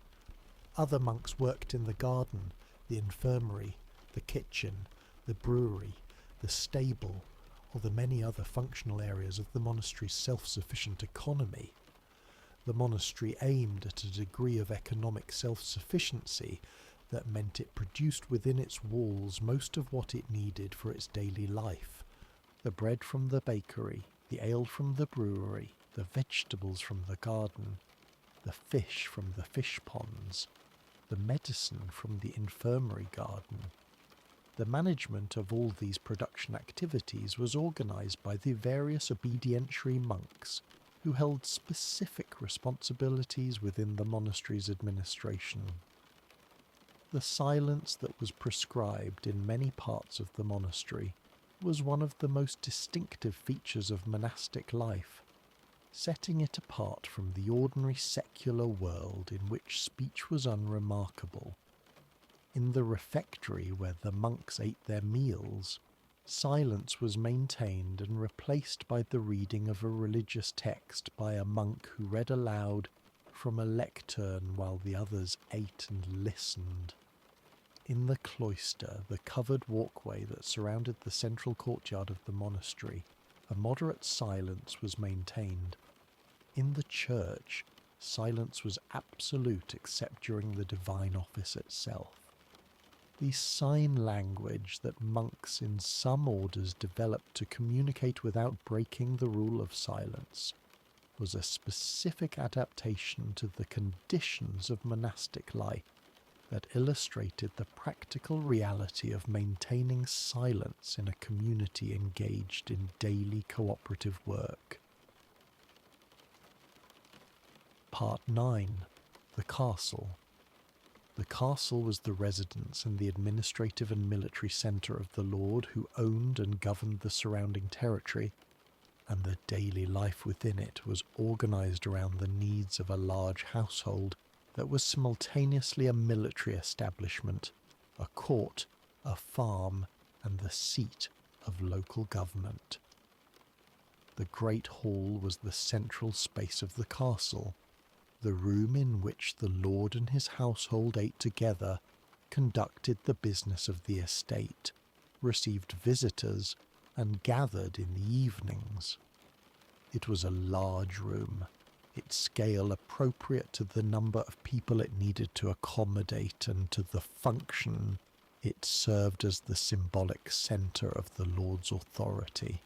Other monks worked in the garden, the infirmary, the kitchen, the brewery, the stable, or the many other functional areas of the monastery's self-sufficient economy. The monastery aimed at a degree of economic self-sufficiency that meant it produced within its walls most of what it needed for its daily life. The bread from the bakery, the ale from the brewery, the vegetables from the garden, the fish from the fish ponds, the medicine from the infirmary garden. The management of all these production activities was organized by the various obedientiary monks who held specific responsibilities within the monastery's administration. The silence that was prescribed in many parts of the monastery was one of the most distinctive features of monastic life, setting it apart from the ordinary secular world in which speech was unremarkable. In the refectory where the monks ate their meals, silence was maintained and replaced by the reading of a religious text by a monk who read aloud from a lectern while the others ate and listened. In the cloister, the covered walkway that surrounded the central courtyard of the monastery, a moderate silence was maintained. In the church, silence was absolute except during the divine office itself. The sign language that monks in some orders developed to communicate without breaking the rule of silence was a specific adaptation to the conditions of monastic life that illustrated the practical reality of maintaining silence in a community engaged in daily cooperative work. Part 9. The Castle. The castle was the residence and the administrative and military centre of the lord who owned and governed the surrounding territory, and the daily life within it was organised around the needs of a large household that was simultaneously a military establishment, a court, a farm, and the seat of local government. The great hall was the central space of the castle, the room in which the lord and his household ate together, conducted the business of the estate, received visitors, and gathered in the evenings. It was a large room, its scale appropriate to the number of people it needed to accommodate and to the function it served as the symbolic centre of the lord's authority.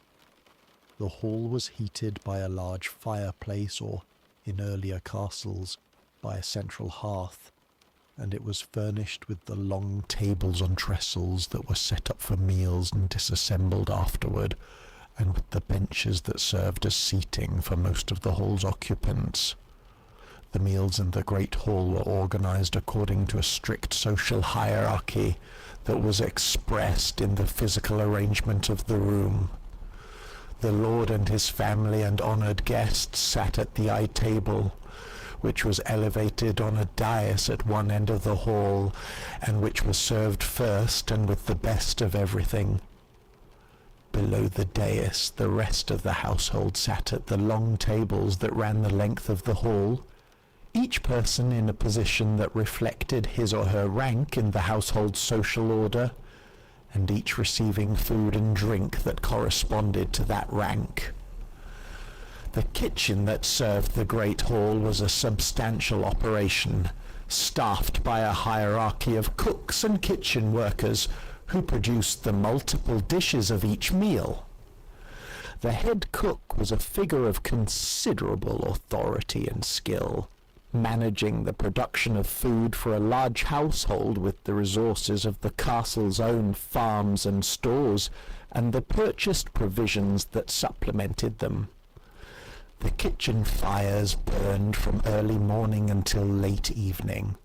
The hall was heated by a large fireplace or, in earlier castles, by a central hearth, and it was furnished with the long tables on trestles that were set up for meals and disassembled afterward, and with the benches that served as seating for most of the hall's occupants. The meals in the great hall were organised according to a strict social hierarchy that was expressed in the physical arrangement of the room. The lord and his family and honoured guests sat at the eye table, which was elevated on a dais at one end of the hall, and which was served first and with the best of everything. Below the dais, the rest of the household sat at the long tables that ran the length of the hall, each person in a position that reflected his or her rank in the household's social order, and each receiving food and drink that corresponded to that rank. The kitchen that served the great hall was a substantial operation, staffed by a hierarchy of cooks and kitchen workers who produced the multiple dishes of each meal. The head cook was a figure of considerable authority and skill, managing the production of food for a large household with the resources of the castle's own farms and stores, and the purchased provisions that supplemented them. The kitchen fires burned from early morning until late evening,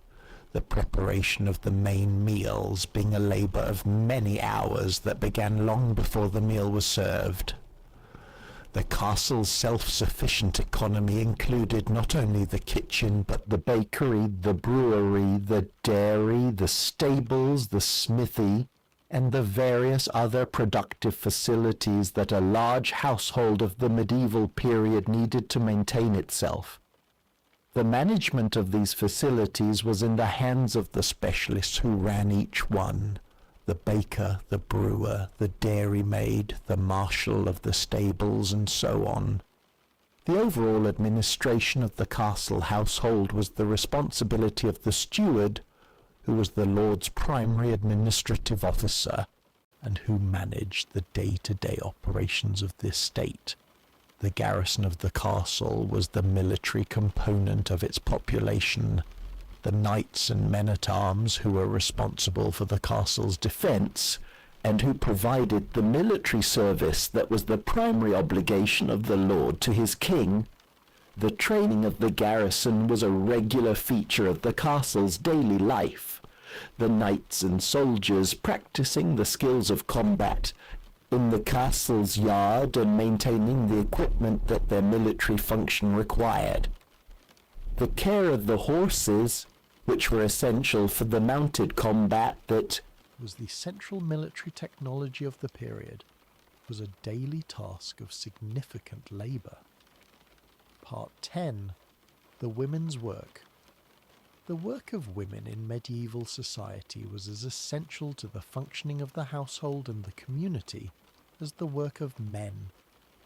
the preparation of the main meals being a labour of many hours that began long before the meal was served. The castle's self-sufficient economy included not only the kitchen, but the bakery, the brewery, the dairy, the stables, the smithy, and the various other productive facilities that a large household of the medieval period needed to maintain itself. The management of these facilities was in the hands of the specialists who ran each one: the baker, the brewer, the dairymaid, the marshal of the stables, and so on. The overall administration of the castle household was the responsibility of the steward, who was the lord's primary administrative officer, and who managed the day-to-day operations of the estate. The garrison of the castle was the military component of its population. The knights and men-at-arms who were responsible for the castle's defence, and who provided the military service that was the primary obligation of the lord to his king. The training of the garrison was a regular feature of the castle's daily life, the knights and soldiers practicing the skills of combat in the castle's yard and maintaining the equipment that their military function required. The care of the horses, which were essential for the mounted combat that was the central military technology of the period, was a daily task of significant labour. Part 10. The women's work. The work of women in medieval society was as essential to the functioning of the household and the community as the work of men,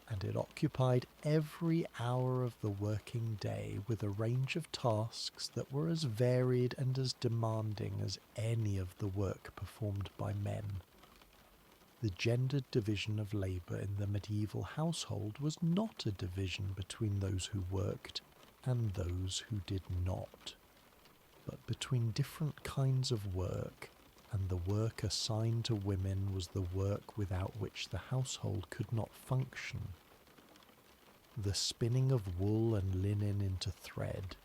and it occupied every hour of the working day with a range of tasks that were as varied and as demanding as any of the work performed by men. The gendered division of labour in the medieval household was not a division between those who worked and those who did not, but between different kinds of work, and the work assigned to women was the work without which the household could not function. The spinning of wool and linen into thread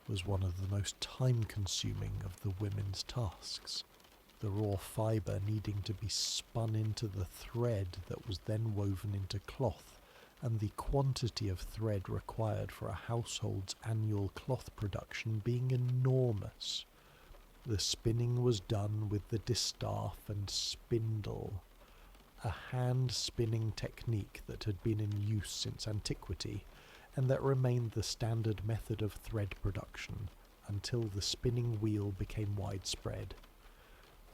was one of the most time-consuming of the women's tasks, the raw fibre needing to be spun into the thread that was then woven into cloth, and the quantity of thread required for a household's annual cloth production being enormous. The spinning was done with the distaff and spindle, a hand-spinning technique that had been in use since antiquity, and that remained the standard method of thread production until the spinning wheel became widespread.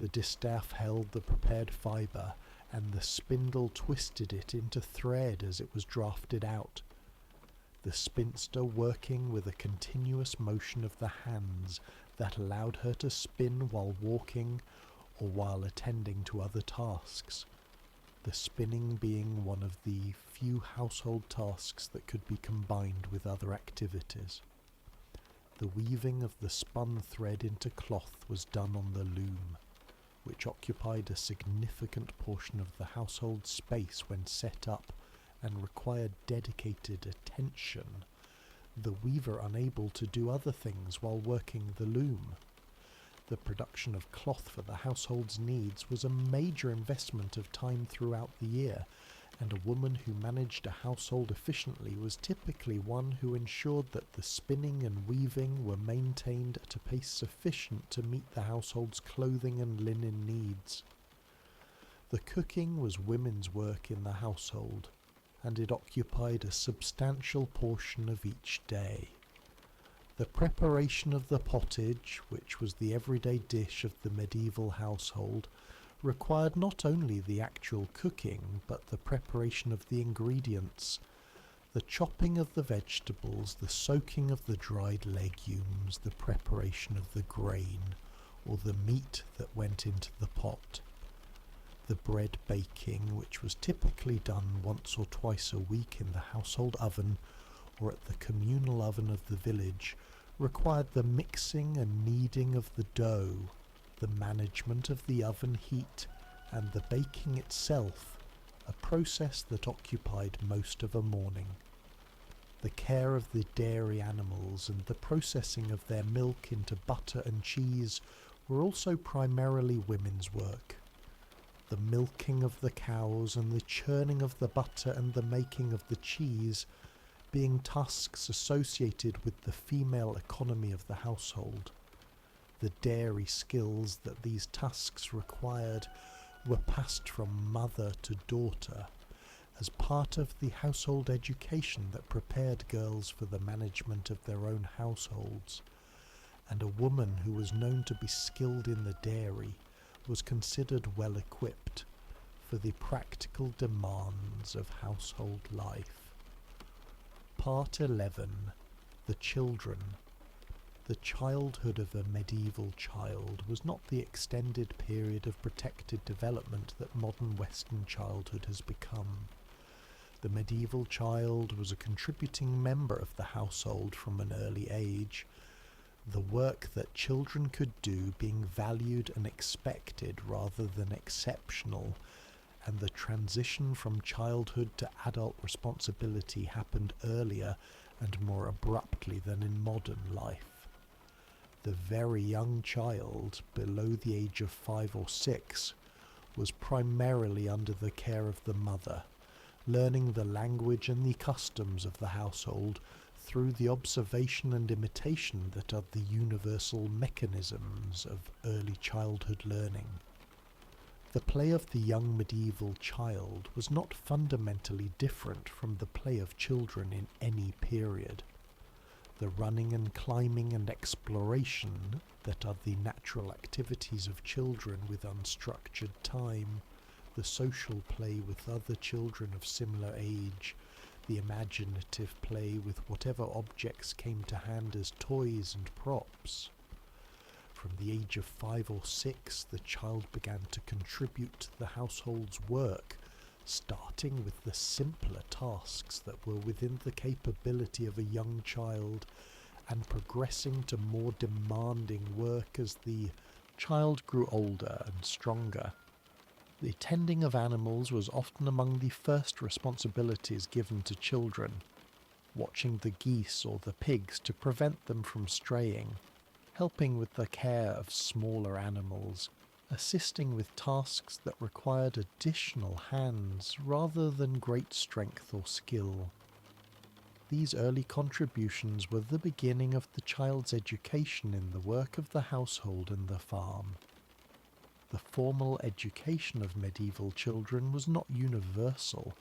The distaff held the prepared fibre, and the spindle twisted it into thread as it was drafted out, the spinster working with a continuous motion of the hands that allowed her to spin while walking or while attending to other tasks, the spinning being one of the few household tasks that could be combined with other activities. The weaving of the spun thread into cloth was done on the loom, which occupied a significant portion of the household space when set up and required dedicated attention, the weaver unable to do other things while working the loom. The production of cloth for the household's needs was a major investment of time throughout the year, and a woman who managed a household efficiently was typically one who ensured that the spinning and weaving were maintained at a pace sufficient to meet the household's clothing and linen needs. The cooking was women's work in the household, and it occupied a substantial portion of each day. The preparation of the pottage, which was the everyday dish of the medieval household, required not only the actual cooking, but the preparation of the ingredients, the chopping of the vegetables, the soaking of the dried legumes, the preparation of the grain, or the meat that went into the pot. The bread baking, which was typically done once or twice a week in the household oven or at the communal oven of the village, required the mixing and kneading of the dough, the management of the oven heat, and the baking itself, a process that occupied most of a morning. The care of the dairy animals and the processing of their milk into butter and cheese were also primarily women's work. The milking of the cows and the churning of the butter and the making of the cheese being tasks associated with the female economy of the household. The dairy skills that these tasks required were passed from mother to daughter as part of the household education that prepared girls for the management of their own households, and a woman who was known to be skilled in the dairy was considered well equipped for the practical demands of household life. Part 11. The Children. The childhood of a medieval child was not the extended period of protected development that modern Western childhood has become. The medieval child was a contributing member of the household from an early age, the work that children could do being valued and expected rather than exceptional, and the transition from childhood to adult responsibility happened earlier and more abruptly than in modern life. The very young child, below the age of 5 or 6, was primarily under the care of the mother, learning the language and the customs of the household through the observation and imitation that are the universal mechanisms of early childhood learning. The play of the young medieval child was not fundamentally different from the play of children in any period. The running and climbing and exploration that are the natural activities of children with unstructured time, the social play with other children of similar age, the imaginative play with whatever objects came to hand as toys and props. From the age of 5 or 6, the child began to contribute to the household's work, starting with the simpler tasks that were within the capability of a young child and progressing to more demanding work as the child grew older and stronger. The tending of animals was often among the first responsibilities given to children, watching the geese or the pigs to prevent them from straying, helping with the care of smaller animals, assisting with tasks that required additional hands rather than great strength or skill. These early contributions were the beginning of the child's education in the work of the household and the farm. The formal education of medieval children was not universal,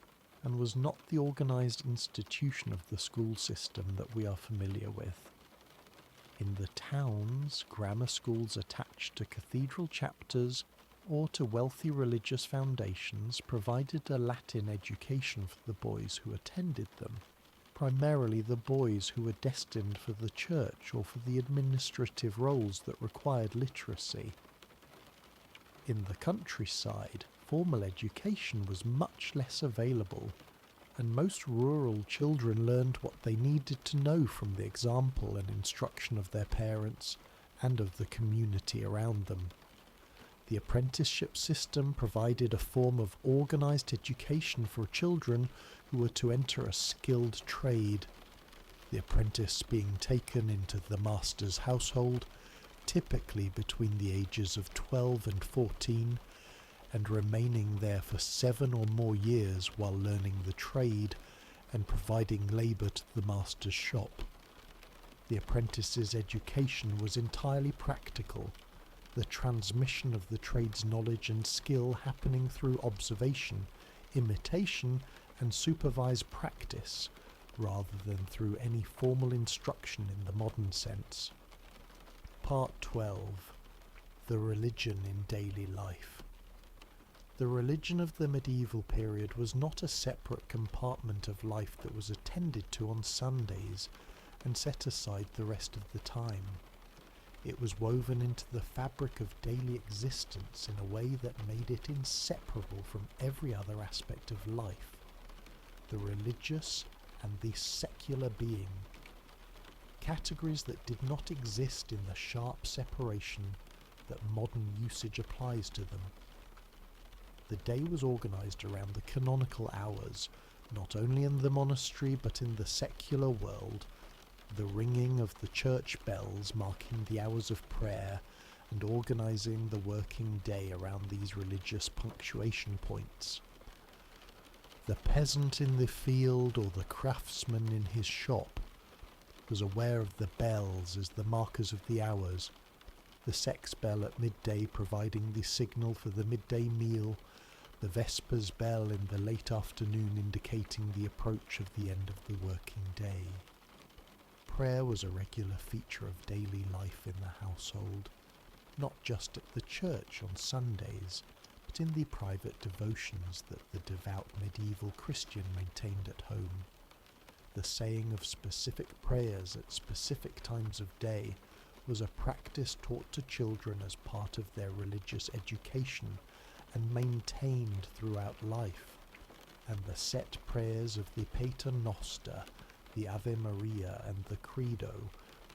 and was not the organized institution of the school system that we are familiar with. In the towns, grammar schools attached to cathedral chapters or to wealthy religious foundations provided a Latin education for the boys who attended them, primarily the boys who were destined for the church or for the administrative roles that required literacy. In the countryside, formal education was much less available, and most rural children learned what they needed to know from the example and instruction of their parents and of the community around them. The apprenticeship system provided a form of organized education for children who were to enter a skilled trade, the apprentice being taken into the master's household, typically between the ages of 12 and 14, and remaining there for 7 or more years while learning the trade and providing labour to the master's shop. The apprentice's education was entirely practical, the transmission of the trade's knowledge and skill happening through observation, imitation, and supervised practice, rather than through any formal instruction in the modern sense. Part 12. The Religion in Daily Life. The religion of the medieval period was not a separate compartment of life that was attended to on Sundays and set aside the rest of the time. It was woven into the fabric of daily existence in a way that made it inseparable from every other aspect of life, the religious and the secular being, categories that did not exist in the sharp separation that modern usage applies to them. The day was organized around the canonical hours, Not only in the monastery but in the secular world, the ringing of the church bells marking the hours of prayer and organising the working day around these religious punctuation points. The peasant in the field or the craftsman in his shop was aware of the bells as the markers of the hours, the sex bell at midday providing the signal for the midday meal, the vespers bell in the late afternoon indicating the approach of the end of the working day. Prayer was a regular feature of daily life in the household, not just at the church on Sundays, but in the private devotions that the devout medieval Christian maintained at home. The saying of specific prayers at specific times of day was a practice taught to children as part of their religious education and maintained throughout life, and the set prayers of the Pater Noster, the Ave Maria and the Credo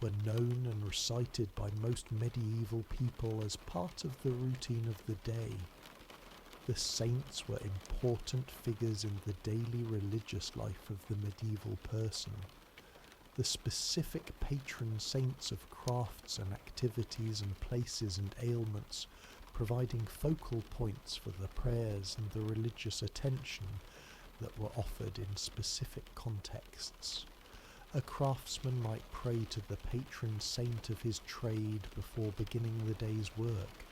were known and recited by most medieval people as part of the routine of the day. The saints were important figures in the daily religious life of the medieval person. The specific patron saints of crafts and activities and places and ailments, providing focal points for the prayers and the religious attention that were offered in specific contexts. A craftsman might pray to the patron saint of his trade before beginning the day's work.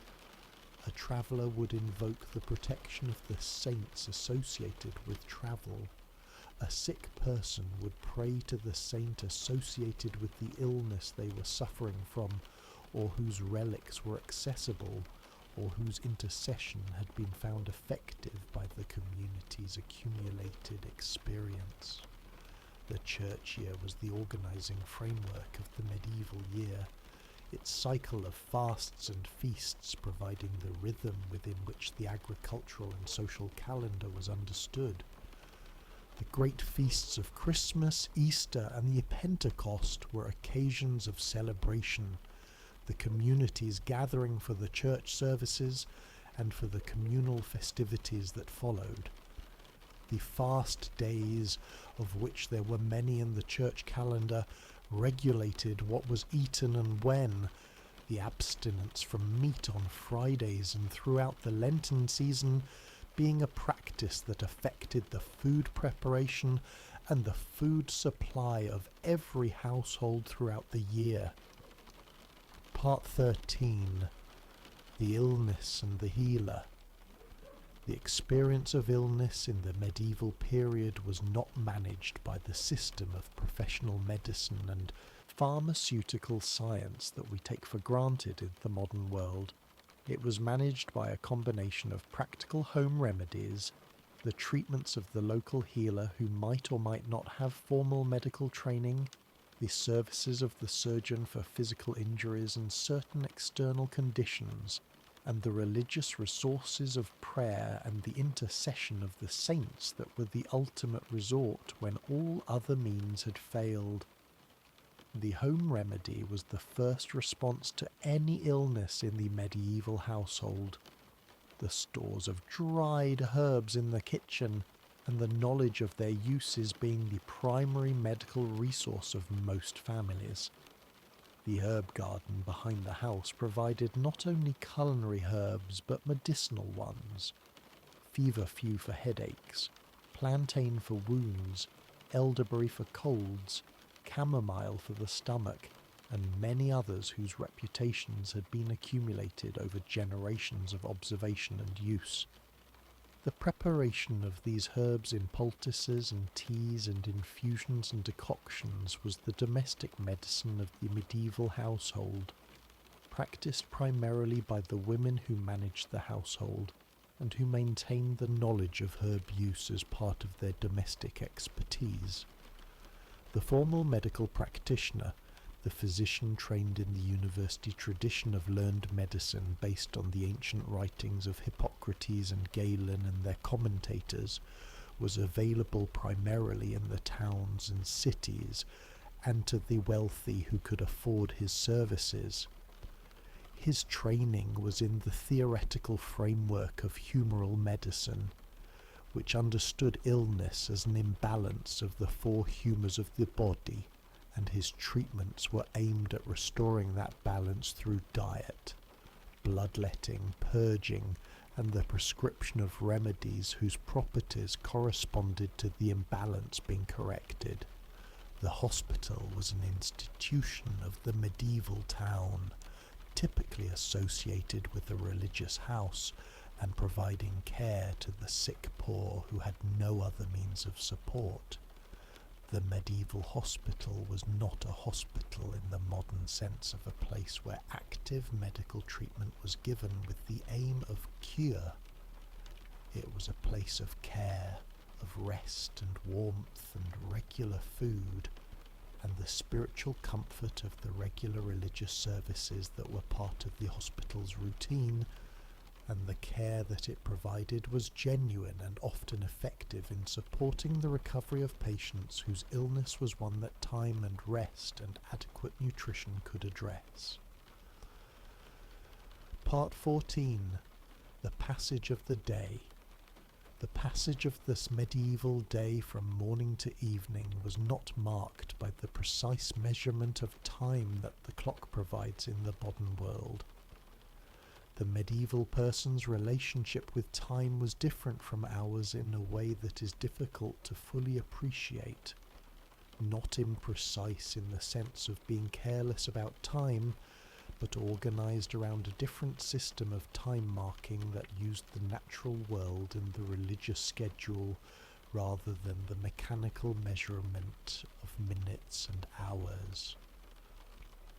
A traveller would invoke the protection of the saints associated with travel. A sick person would pray to the saint associated with the illness they were suffering from, or whose relics were accessible, or whose intercession had been found effective by the community's accumulated experience. The church year was the organising framework of the medieval year, its cycle of fasts and feasts providing the rhythm within which the agricultural and social calendar was understood. The great feasts of Christmas, Easter and the Pentecost were occasions of celebration, the communities gathering for the church services and for the communal festivities that followed. The fast days, of which there were many in the church calendar, regulated what was eaten and when, the abstinence from meat on Fridays and throughout the Lenten season being a practice that affected the food preparation and the food supply of every household throughout the year. Part 13. The Illness and the Healer. The experience of illness in the medieval period was not managed by the system of professional medicine and pharmaceutical science that we take for granted in the modern world. It was managed by a combination of practical home remedies, the treatments of the local healer who might or might not have formal medical training, the services of the surgeon for physical injuries and certain external conditions, and the religious resources of prayer and the intercession of the saints that were the ultimate resort when all other means had failed. The home remedy was the first response to any illness in the medieval household. The stores of dried herbs in the kitchen and the knowledge of their uses being the primary medical resource of most families. The herb garden behind the house provided not only culinary herbs but medicinal ones. Feverfew for headaches, plantain for wounds, elderberry for colds, chamomile for the stomach, and many others whose reputations had been accumulated over generations of observation and use. The preparation of these herbs in poultices and teas and infusions and decoctions was the domestic medicine of the medieval household, practiced primarily by the women who managed the household and who maintained the knowledge of herb use as part of their domestic expertise. The formal medical practitioner, the physician trained in the university tradition of learned medicine based on the ancient writings of Hippocrates and Galen and their commentators, was available primarily in the towns and cities and to the wealthy who could afford his services. His training was in the theoretical framework of humoral medicine, which understood illness as an imbalance of the four humours of the body, and his treatments were aimed at restoring that balance through diet, bloodletting, purging, and the prescription of remedies whose properties corresponded to the imbalance being corrected. The hospital was an institution of the medieval town, typically associated with a religious house and providing care to the sick poor who had no other means of support. The medieval hospital was not a hospital in the modern sense of a place where active medical treatment was given with the aim of cure. It was a place of care, of rest and warmth and regular food, and the spiritual comfort of the regular religious services that were part of the hospital's routine, and the care that it provided was genuine and often effective in supporting the recovery of patients whose illness was one that time and rest and adequate nutrition could address. Part 14. The Passage of the Day. The passage of this medieval day from morning to evening was not marked by the precise measurement of time that the clock provides in the modern world. The medieval person's relationship with time was different from ours in a way that is difficult to fully appreciate. Not imprecise in the sense of being careless about time, but organised around a different system of time marking that used the natural world and the religious schedule rather than the mechanical measurement of minutes and hours.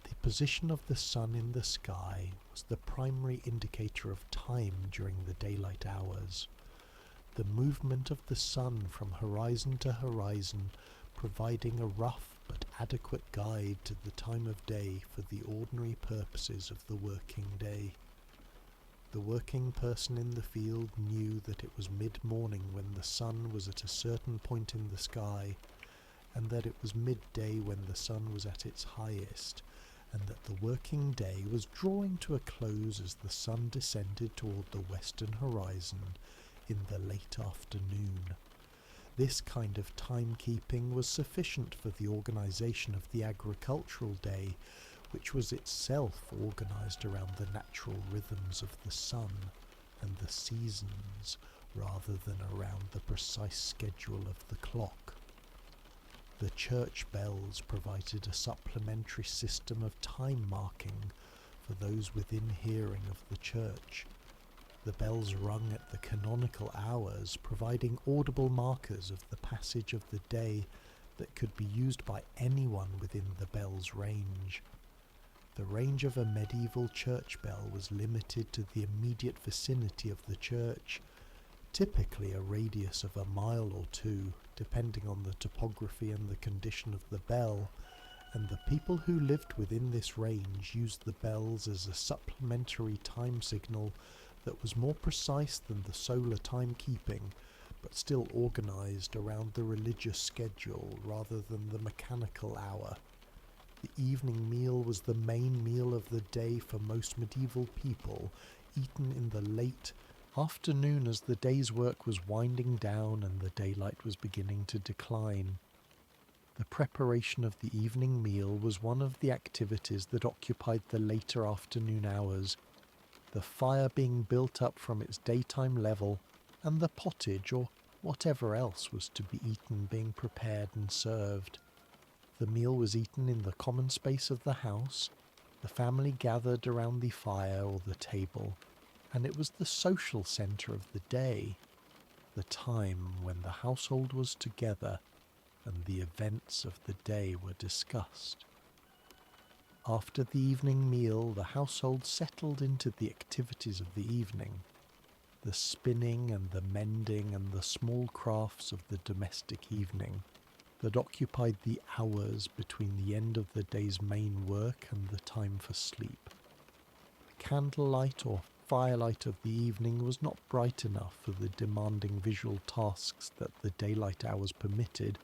The position of the sun in the sky was the primary indicator of time during the daylight hours. The movement of the sun from horizon to horizon providing a rough but adequate guide to the time of day for the ordinary purposes of the working day. The working person in the field knew that it was mid-morning when the sun was at a certain point in the sky, and that it was midday when the sun was at its highest, and that the working day was drawing to a close as the sun descended toward the western horizon in the late afternoon. This kind of timekeeping was sufficient for the organisation of the agricultural day, which was itself organised around the natural rhythms of the sun and the seasons, rather than around the precise schedule of the clock. The church bells provided a supplementary system of time marking for those within hearing of the church. The bells rung at the canonical hours, providing audible markers of the passage of the day that could be used by anyone within the bell's range. The range of a medieval church bell was limited to the immediate vicinity of the church, typically a radius of a mile or two, depending on the topography and the condition of the bell, and the people who lived within this range used the bells as a supplementary time signal that was more precise than the solar timekeeping, but still organised around the religious schedule rather than the mechanical hour. The evening meal was the main meal of the day for most medieval people, eaten in the late afternoon as the day's work was winding down and the daylight was beginning to decline. The preparation of the evening meal was one of the activities that occupied the later afternoon hours, the fire being built up from its daytime level, and the pottage or whatever else was to be eaten being prepared and served. The meal was eaten in the common space of the house, the family gathered around the fire or the table, and it was the social centre of the day, the time when the household was together and the events of the day were discussed. After the evening meal, the household settled into the activities of the evening, the spinning and the mending and the small crafts of the domestic evening that occupied the hours between the end of the day's main work and the time for sleep. Candlelight or firelight of the evening was not bright enough for the demanding visual tasks that the daylight hours permitted,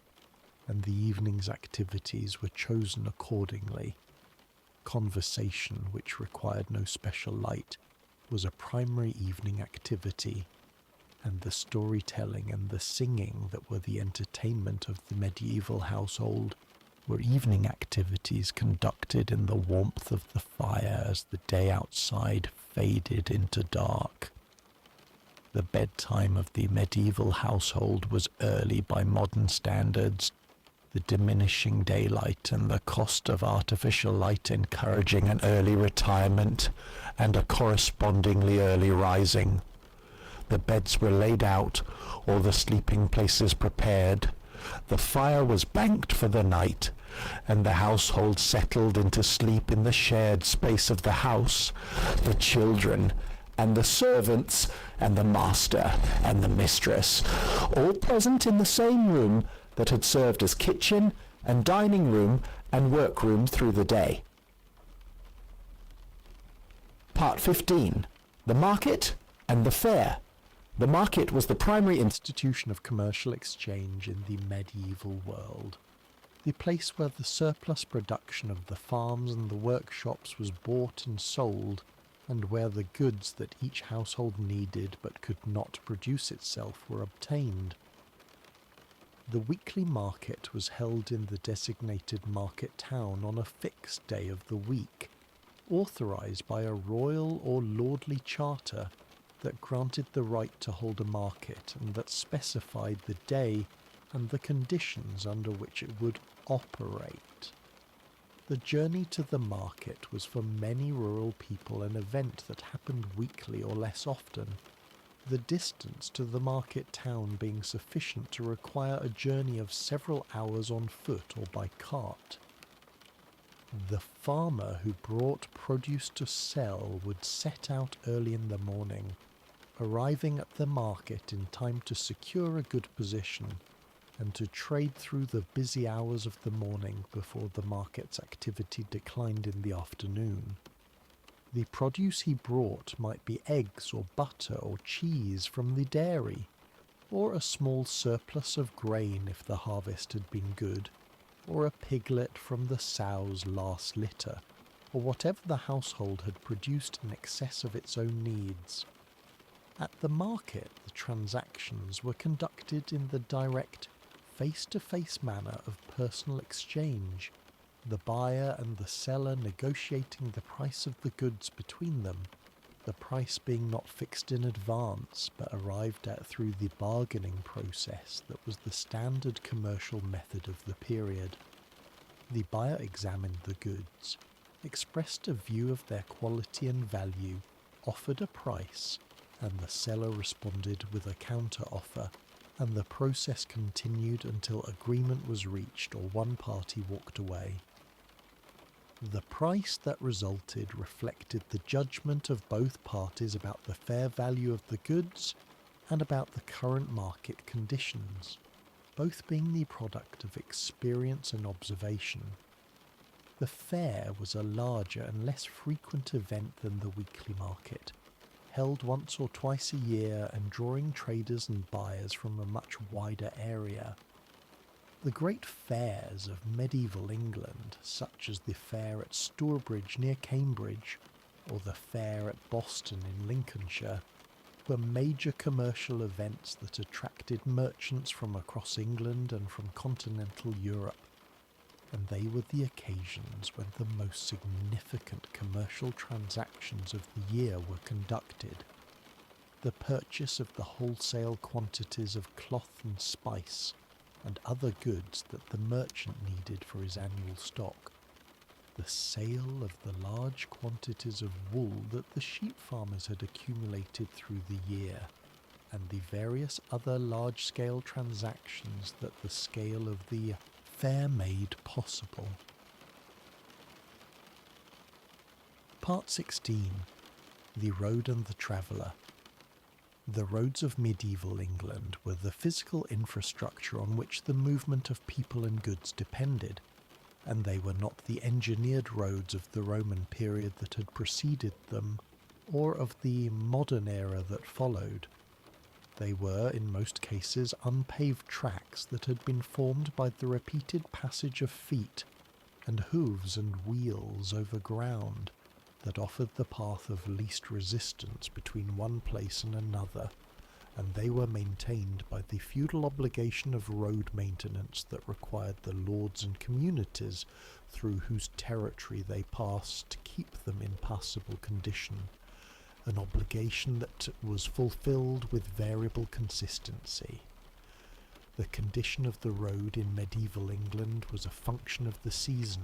and the evening's activities were chosen accordingly. Conversation, which required no special light, was a primary evening activity. and the storytelling and the singing that were the entertainment of the medieval household were evening activities conducted in the warmth of the fire as the day outside faded into dark. The bedtime of the medieval household was early by modern standards, the diminishing daylight and the cost of artificial light encouraging an early retirement and a correspondingly early rising. The beds were laid out, all the sleeping places prepared, the fire was banked for the night, and the household settled into sleep in the shared space of the house, the children and the servants and the master and the mistress, all present in the same room that had served as kitchen and dining room and workroom through the day. Part 15. The Market and the Fair. The market was the primary institution of commercial exchange in the medieval world, the place where the surplus production of the farms and the workshops was bought and sold, and where the goods that each household needed but could not produce itself were obtained. The weekly market was held in the designated market town on a fixed day of the week, authorised by a royal or lordly charter that granted the right to hold a market and that specified the day and the conditions under which it would operate. The journey to the market was for many rural people an event that happened weekly or less often, the distance to the market town being sufficient to require a journey of several hours on foot or by cart. The farmer who brought produce to sell would set out early in the morning, arriving at the market in time to secure a good position and to trade through the busy hours of the morning before the market's activity declined in the afternoon. The produce he brought might be eggs or butter or cheese from the dairy, or a small surplus of grain if the harvest had been good, or a piglet from the sow's last litter, or whatever the household had produced in excess of its own needs. At the market, the transactions were conducted in the direct, face-to-face manner of personal exchange, the buyer and the seller negotiating the price of the goods between them, the price being not fixed in advance but arrived at through the bargaining process that was the standard commercial method of the period. The buyer examined the goods, expressed a view of their quality and value, offered a price, and the seller responded with a counter-offer, and the process continued until agreement was reached or one party walked away. The price that resulted reflected the judgment of both parties about the fair value of the goods and about the current market conditions, both being the product of experience and observation. The fair was a larger and less frequent event than the weekly market, held once or twice a year and drawing traders and buyers from a much wider area. The great fairs of medieval England, such as the fair at Stourbridge near Cambridge, or the fair at Boston in Lincolnshire, were major commercial events that attracted merchants from across England and from continental Europe, and they were the occasions when the most significant commercial transactions of the year were conducted. The purchase of the wholesale quantities of cloth and spice, and other goods that the merchant needed for his annual stock, the sale of the large quantities of wool that the sheep farmers had accumulated through the year, and the various other large-scale transactions that the scale of the fair made possible. Part 16. The Road and the Traveller. The roads of medieval England were the physical infrastructure on which the movement of people and goods depended, and they were not the engineered roads of the Roman period that had preceded them, or of the modern era that followed. They were, in most cases, unpaved tracks that had been formed by the repeated passage of feet, and hooves and wheels over ground, that offered the path of least resistance between one place and another, and they were maintained by the feudal obligation of road maintenance that required the lords and communities through whose territory they passed to keep them in passable condition, an obligation that was fulfilled with variable consistency. The condition of the road in medieval England was a function of the season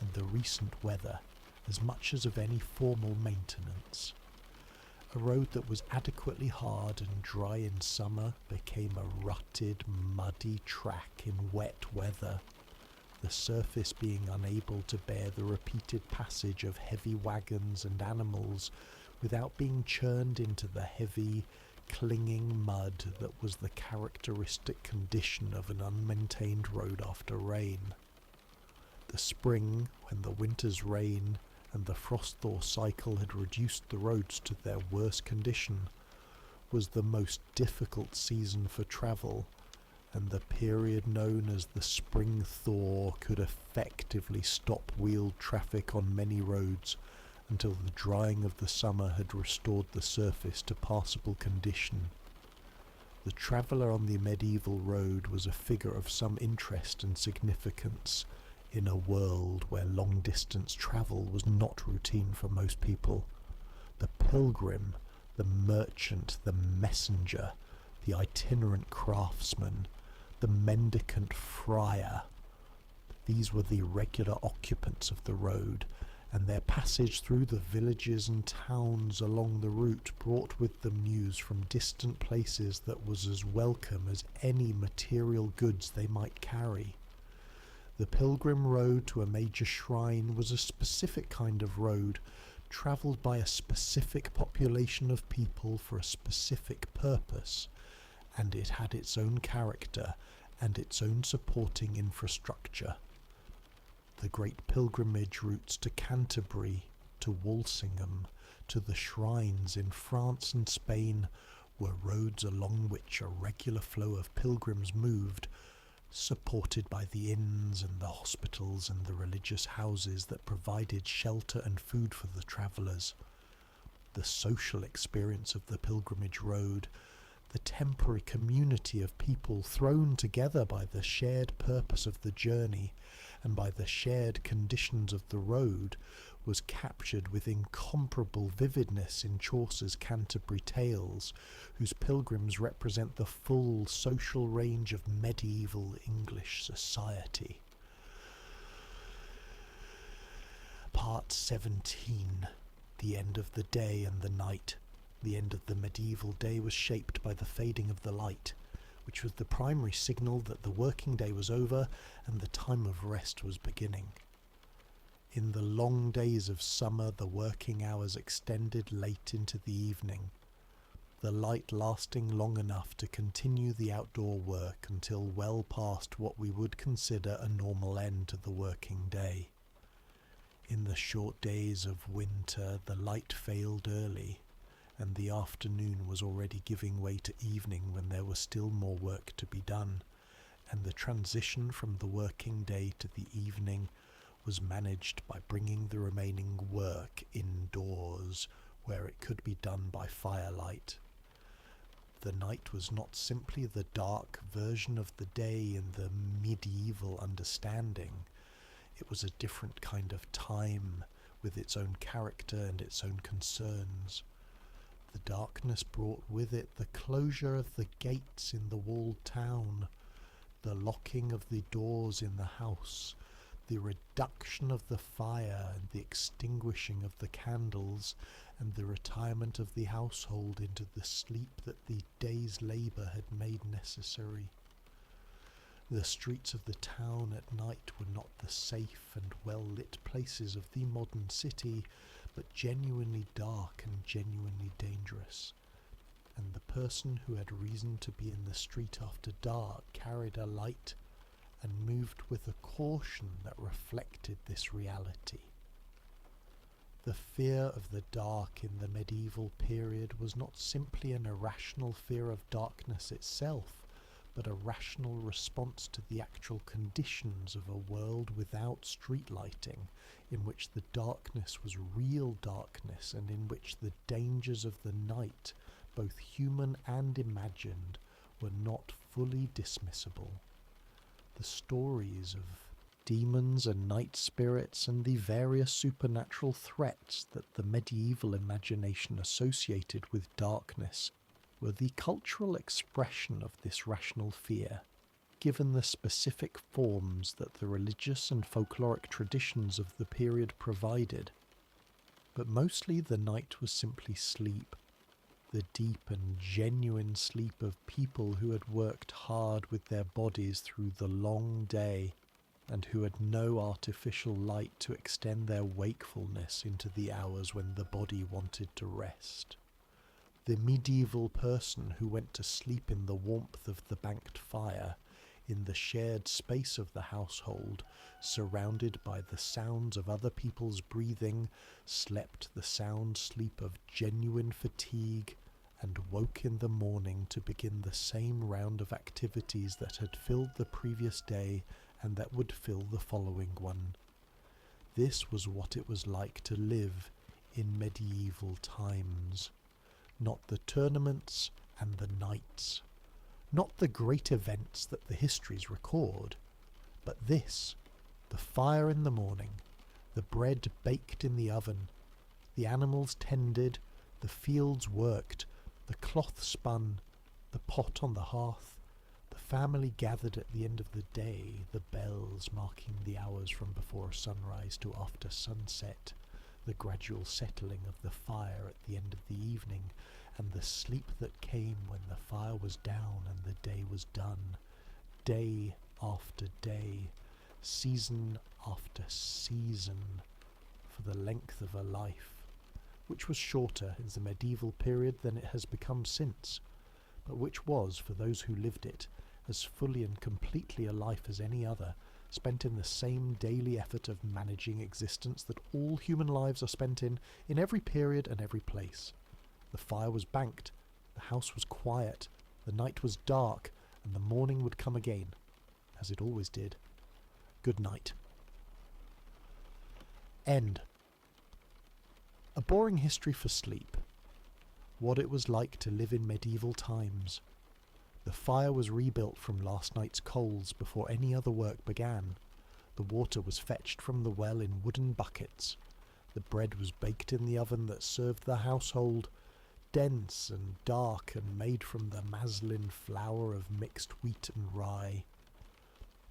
and the recent weather as much as of any formal maintenance. A road that was adequately hard and dry in summer became a rutted, muddy track in wet weather, the surface being unable to bear the repeated passage of heavy wagons and animals without being churned into the heavy, clinging mud that was the characteristic condition of an unmaintained road after rain. The spring, when the winter's rain and the frost-thaw cycle had reduced the roads to their worst condition, was the most difficult season for travel, and the period known as the spring thaw could effectively stop wheeled traffic on many roads until the drying of the summer had restored the surface to passable condition. The traveller on the medieval road was a figure of some interest and significance in a world where long-distance travel was not routine for most people. The pilgrim, the merchant, the messenger, the itinerant craftsman, the mendicant friar, these were the regular occupants of the road, and their passage through the villages and towns along the route brought with them news from distant places that was as welcome as any material goods they might carry. The pilgrim road to a major shrine was a specific kind of road, travelled by a specific population of people for a specific purpose, and it had its own character and its own supporting infrastructure. The great pilgrimage routes to Canterbury, to Walsingham, to the shrines in France and Spain were roads along which a regular flow of pilgrims moved, supported by the inns and the hospitals and the religious houses that provided shelter and food for the travellers. The social experience of the pilgrimage road, the temporary community of people thrown together by the shared purpose of the journey and by the shared conditions of the road, was captured with incomparable vividness in Chaucer's Canterbury Tales, whose pilgrims represent the full social range of medieval English society. Part 17. The end of the day and the night. The end of the medieval day was shaped by the fading of the light, which was the primary signal that the working day was over and the time of rest was beginning. In the long days of summer, the working hours extended late into the evening, the light lasting long enough to continue the outdoor work until well past what we would consider a normal end to the working day. In the short days of winter, the light failed early, and the afternoon was already giving way to evening when there was still more work to be done, and the transition from the working day to the evening was managed by bringing the remaining work indoors, where it could be done by firelight. The night was not simply the dark version of the day in the medieval understanding. It was a different kind of time, with its own character and its own concerns. The darkness brought with it the closure of the gates in the walled town, the locking of the doors in the house, the reduction of the fire and the extinguishing of the candles, and the retirement of the household into the sleep that the day's labour had made necessary. The streets of the town at night were not the safe and well-lit places of the modern city, but genuinely dark and genuinely dangerous, and the person who had reason to be in the street after dark carried a light and moved with a caution that reflected this reality. The fear of the dark in the medieval period was not simply an irrational fear of darkness itself, but a rational response to the actual conditions of a world without street lighting, in which the darkness was real darkness and in which the dangers of the night both human and imagined, were not fully dismissible. The stories of demons and night spirits and the various supernatural threats that the medieval imagination associated with darkness were the cultural expression of this rational fear, given the specific forms that the religious and folkloric traditions of the period provided. But mostly the night was simply sleep, the deep and genuine sleep of people who had worked hard with their bodies through the long day and who had no artificial light to extend their wakefulness into the hours when the body wanted to rest. The medieval person who went to sleep in the warmth of the banked fire, in the shared space of the household, surrounded by the sounds of other people's breathing, slept the sound sleep of genuine fatigue, and woke in the morning to begin the same round of activities that had filled the previous day and that would fill the following one. This was what it was like to live in medieval times. Not the tournaments and the knights, not the great events that the histories record, but this, the fire in the morning, the bread baked in the oven, the animals tended, the fields worked, the cloth spun, the pot on the hearth, the family gathered at the end of the day, the bells marking the hours from before sunrise to after sunset, the gradual settling of the fire at the end of the evening, and the sleep that came when the fire was down and the day was done, day after day, season after season, for the length of a life, which was shorter in the medieval period than it has become since, but which was, for those who lived it, as fully and completely a life as any other, spent in the same daily effort of managing existence that all human lives are spent in every period and every place. The fire was banked, the house was quiet, the night was dark, and the morning would come again, as it always did. Good night. End. A boring history for sleep. What it was like to live in medieval times. The fire was rebuilt from last night's coals before any other work began. The water was fetched from the well in wooden buckets. The bread was baked in the oven that served the household, dense and dark and made from the maslin flour of mixed wheat and rye.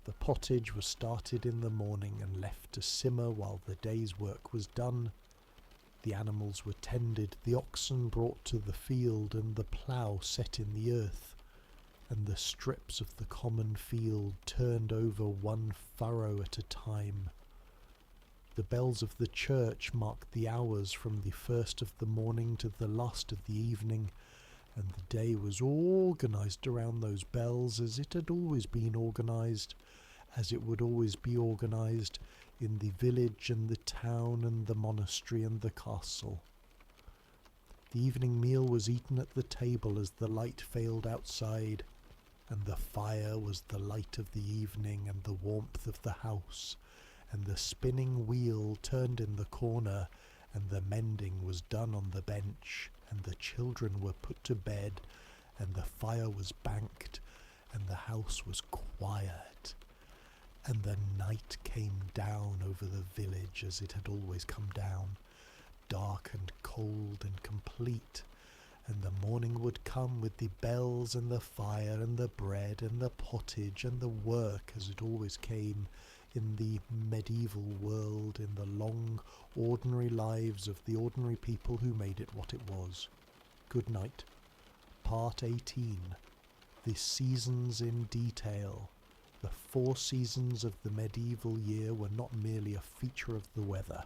The pottage was started in the morning and left to simmer while the day's work was done. The animals were tended, the oxen brought to the field, and the plough set in the earth, and the strips of the common field turned over one furrow at a time. The bells of the church marked the hours from the first of the morning to the last of the evening, and the day was organised around those bells as it had always been organised, as it would always be organised in the village and the town and the monastery and the castle. The evening meal was eaten at the table as the light failed outside, and the fire was the light of the evening and the warmth of the house, and the spinning wheel turned in the corner, and the mending was done on the bench, and the children were put to bed, and the fire was banked, and the house was quiet, and the night came down over the village as it had always come down, dark and cold and complete, and the morning would come with the bells and the fire and the bread and the pottage and the work as it always came in the medieval world, in the long, ordinary lives of the ordinary people who made it what it was. Good night. Part 18. The seasons in detail. The 4 seasons of the medieval year were not merely a feature of the weather.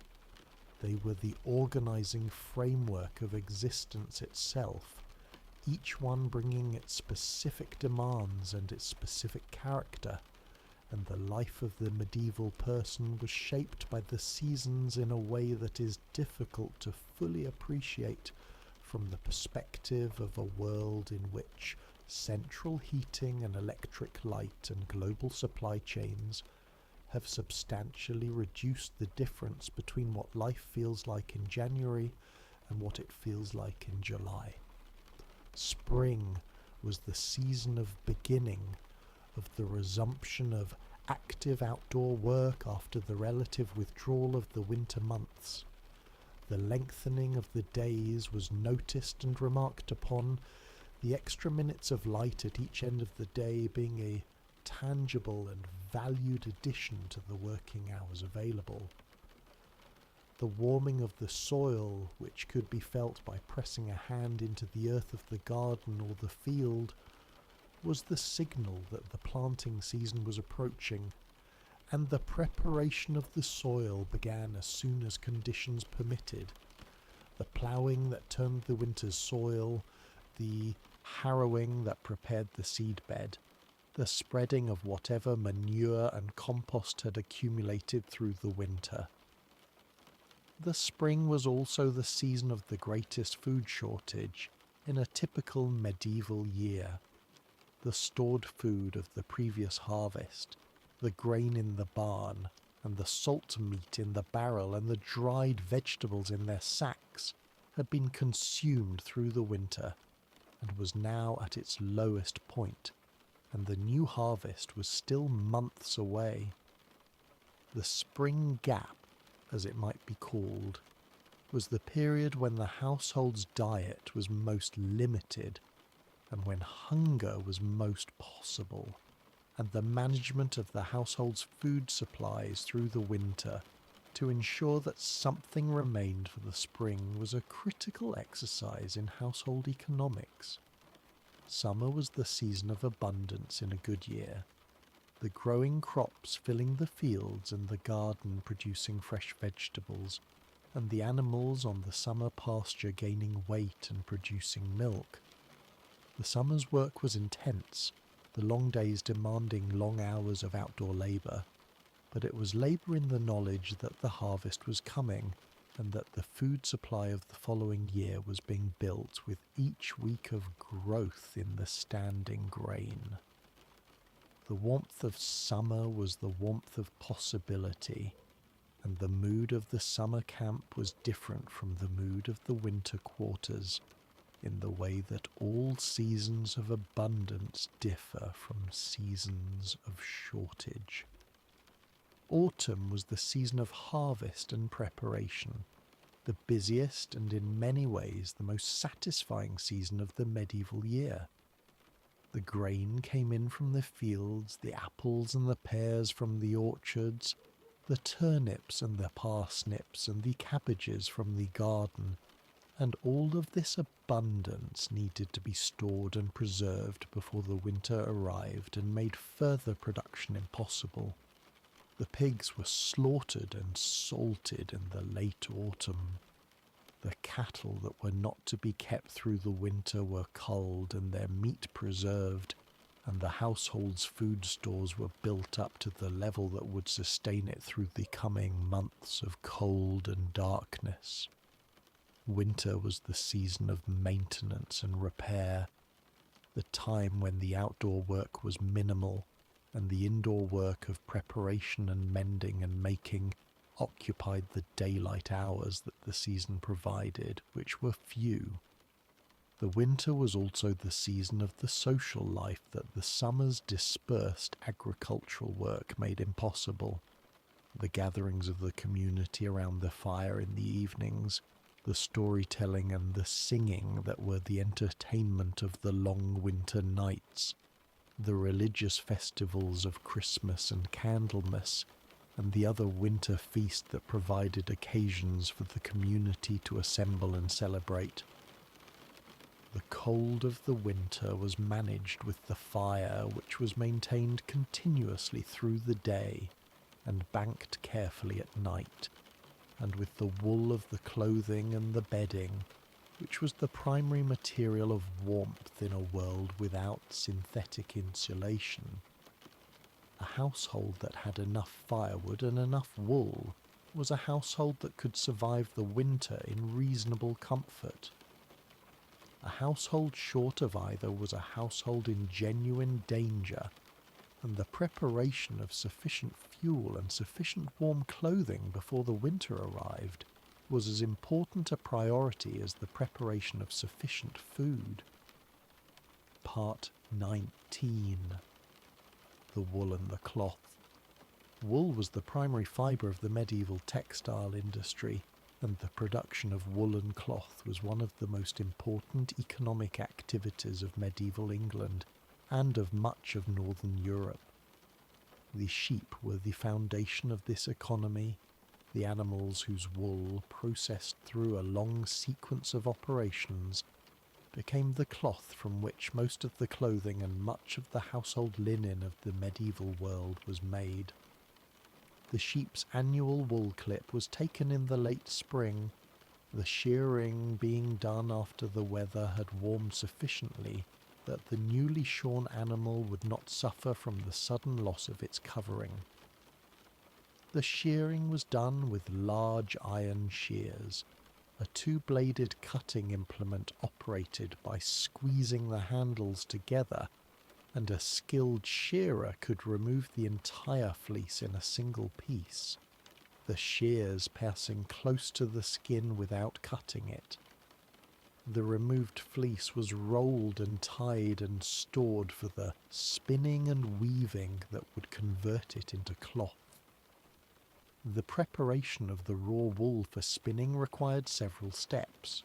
They were the organising framework of existence itself, each one bringing its specific demands and its specific character, and the life of the medieval person was shaped by the seasons in a way that is difficult to fully appreciate from the perspective of a world in which central heating and electric light and global supply chains have substantially reduced the difference between what life feels like in January and what it feels like in July. Spring was the season of beginning, of the resumption of active outdoor work after the relative withdrawal of the winter months. The lengthening of the days was noticed and remarked upon, the extra minutes of light at each end of the day being a tangible and valued addition to the working hours available. The warming of the soil, which could be felt by pressing a hand into the earth of the garden or the field, was the signal that the planting season was approaching, and the preparation of the soil began as soon as conditions permitted. The ploughing that turned the winter's soil, the harrowing that prepared the seedbed, the spreading of whatever manure and compost had accumulated through the winter. The spring was also the season of the greatest food shortage in a typical medieval year. The stored food of the previous harvest, the grain in the barn, and the salt meat in the barrel, and the dried vegetables in their sacks had been consumed through the winter, and was now at its lowest point, and the new harvest was still months away. The spring gap, as it might be called, was the period when the household's diet was most limited, and when hunger was most possible, and the management of the household's food supplies through the winter to ensure that something remained for the spring was a critical exercise in household economics. Summer was the season of abundance in a good year, the growing crops filling the fields and the garden producing fresh vegetables, and the animals on the summer pasture gaining weight and producing milk. The summer's work was intense, the long days demanding long hours of outdoor labour, but it was labour in the knowledge that the harvest was coming, and that the food supply of the following year was being built with each week of growth in the standing grain. The warmth of summer was the warmth of possibility, and the mood of the summer camp was different from the mood of the winter quarters, in the way that all seasons of abundance differ from seasons of shortage. Autumn was the season of harvest and preparation, the busiest and in many ways the most satisfying season of the medieval year. The grain came in from the fields, the apples and the pears from the orchards, the turnips and the parsnips and the cabbages from the garden, and all of this abundance needed to be stored and preserved before the winter arrived and made further production impossible. The pigs were slaughtered and salted in the late autumn. The cattle that were not to be kept through the winter were culled and their meat preserved, and the household's food stores were built up to the level that would sustain it through the coming months of cold and darkness. Winter was the season of maintenance and repair, the time when the outdoor work was minimal, and the indoor work of preparation and mending and making occupied the daylight hours that the season provided, which were few. The winter was also the season of the social life that the summer's dispersed agricultural work made impossible. The gatherings of the community around the fire in the evenings, the storytelling and the singing that were the entertainment of the long winter nights, the religious festivals of Christmas and Candlemas, and the other winter feast that provided occasions for the community to assemble and celebrate. The cold of the winter was managed with the fire, which was maintained continuously through the day and banked carefully at night, and with the wool of the clothing and the bedding, which was the primary material of warmth in a world without synthetic insulation. A household that had enough firewood and enough wool was a household that could survive the winter in reasonable comfort. A household short of either was a household in genuine danger, and the preparation of sufficient fuel and sufficient warm clothing before the winter arrived was as important a priority as the preparation of sufficient food. Part 19. The Wool and the Cloth. Wool was the primary fibre of the medieval textile industry, and the production of woolen cloth was one of the most important economic activities of medieval England and of much of northern Europe. The sheep were the foundation of this economy, the animals whose wool, processed through a long sequence of operations, became the cloth from which most of the clothing and much of the household linen of the medieval world was made. The sheep's annual wool clip was taken in the late spring, the shearing being done after the weather had warmed sufficiently that the newly shorn animal would not suffer from the sudden loss of its covering. The shearing was done with large iron shears, a two-bladed cutting implement operated by squeezing the handles together, and a skilled shearer could remove the entire fleece in a single piece, the shears passing close to the skin without cutting it. The removed fleece was rolled and tied and stored for the spinning and weaving that would convert it into cloth. The preparation of the raw wool for spinning required several steps.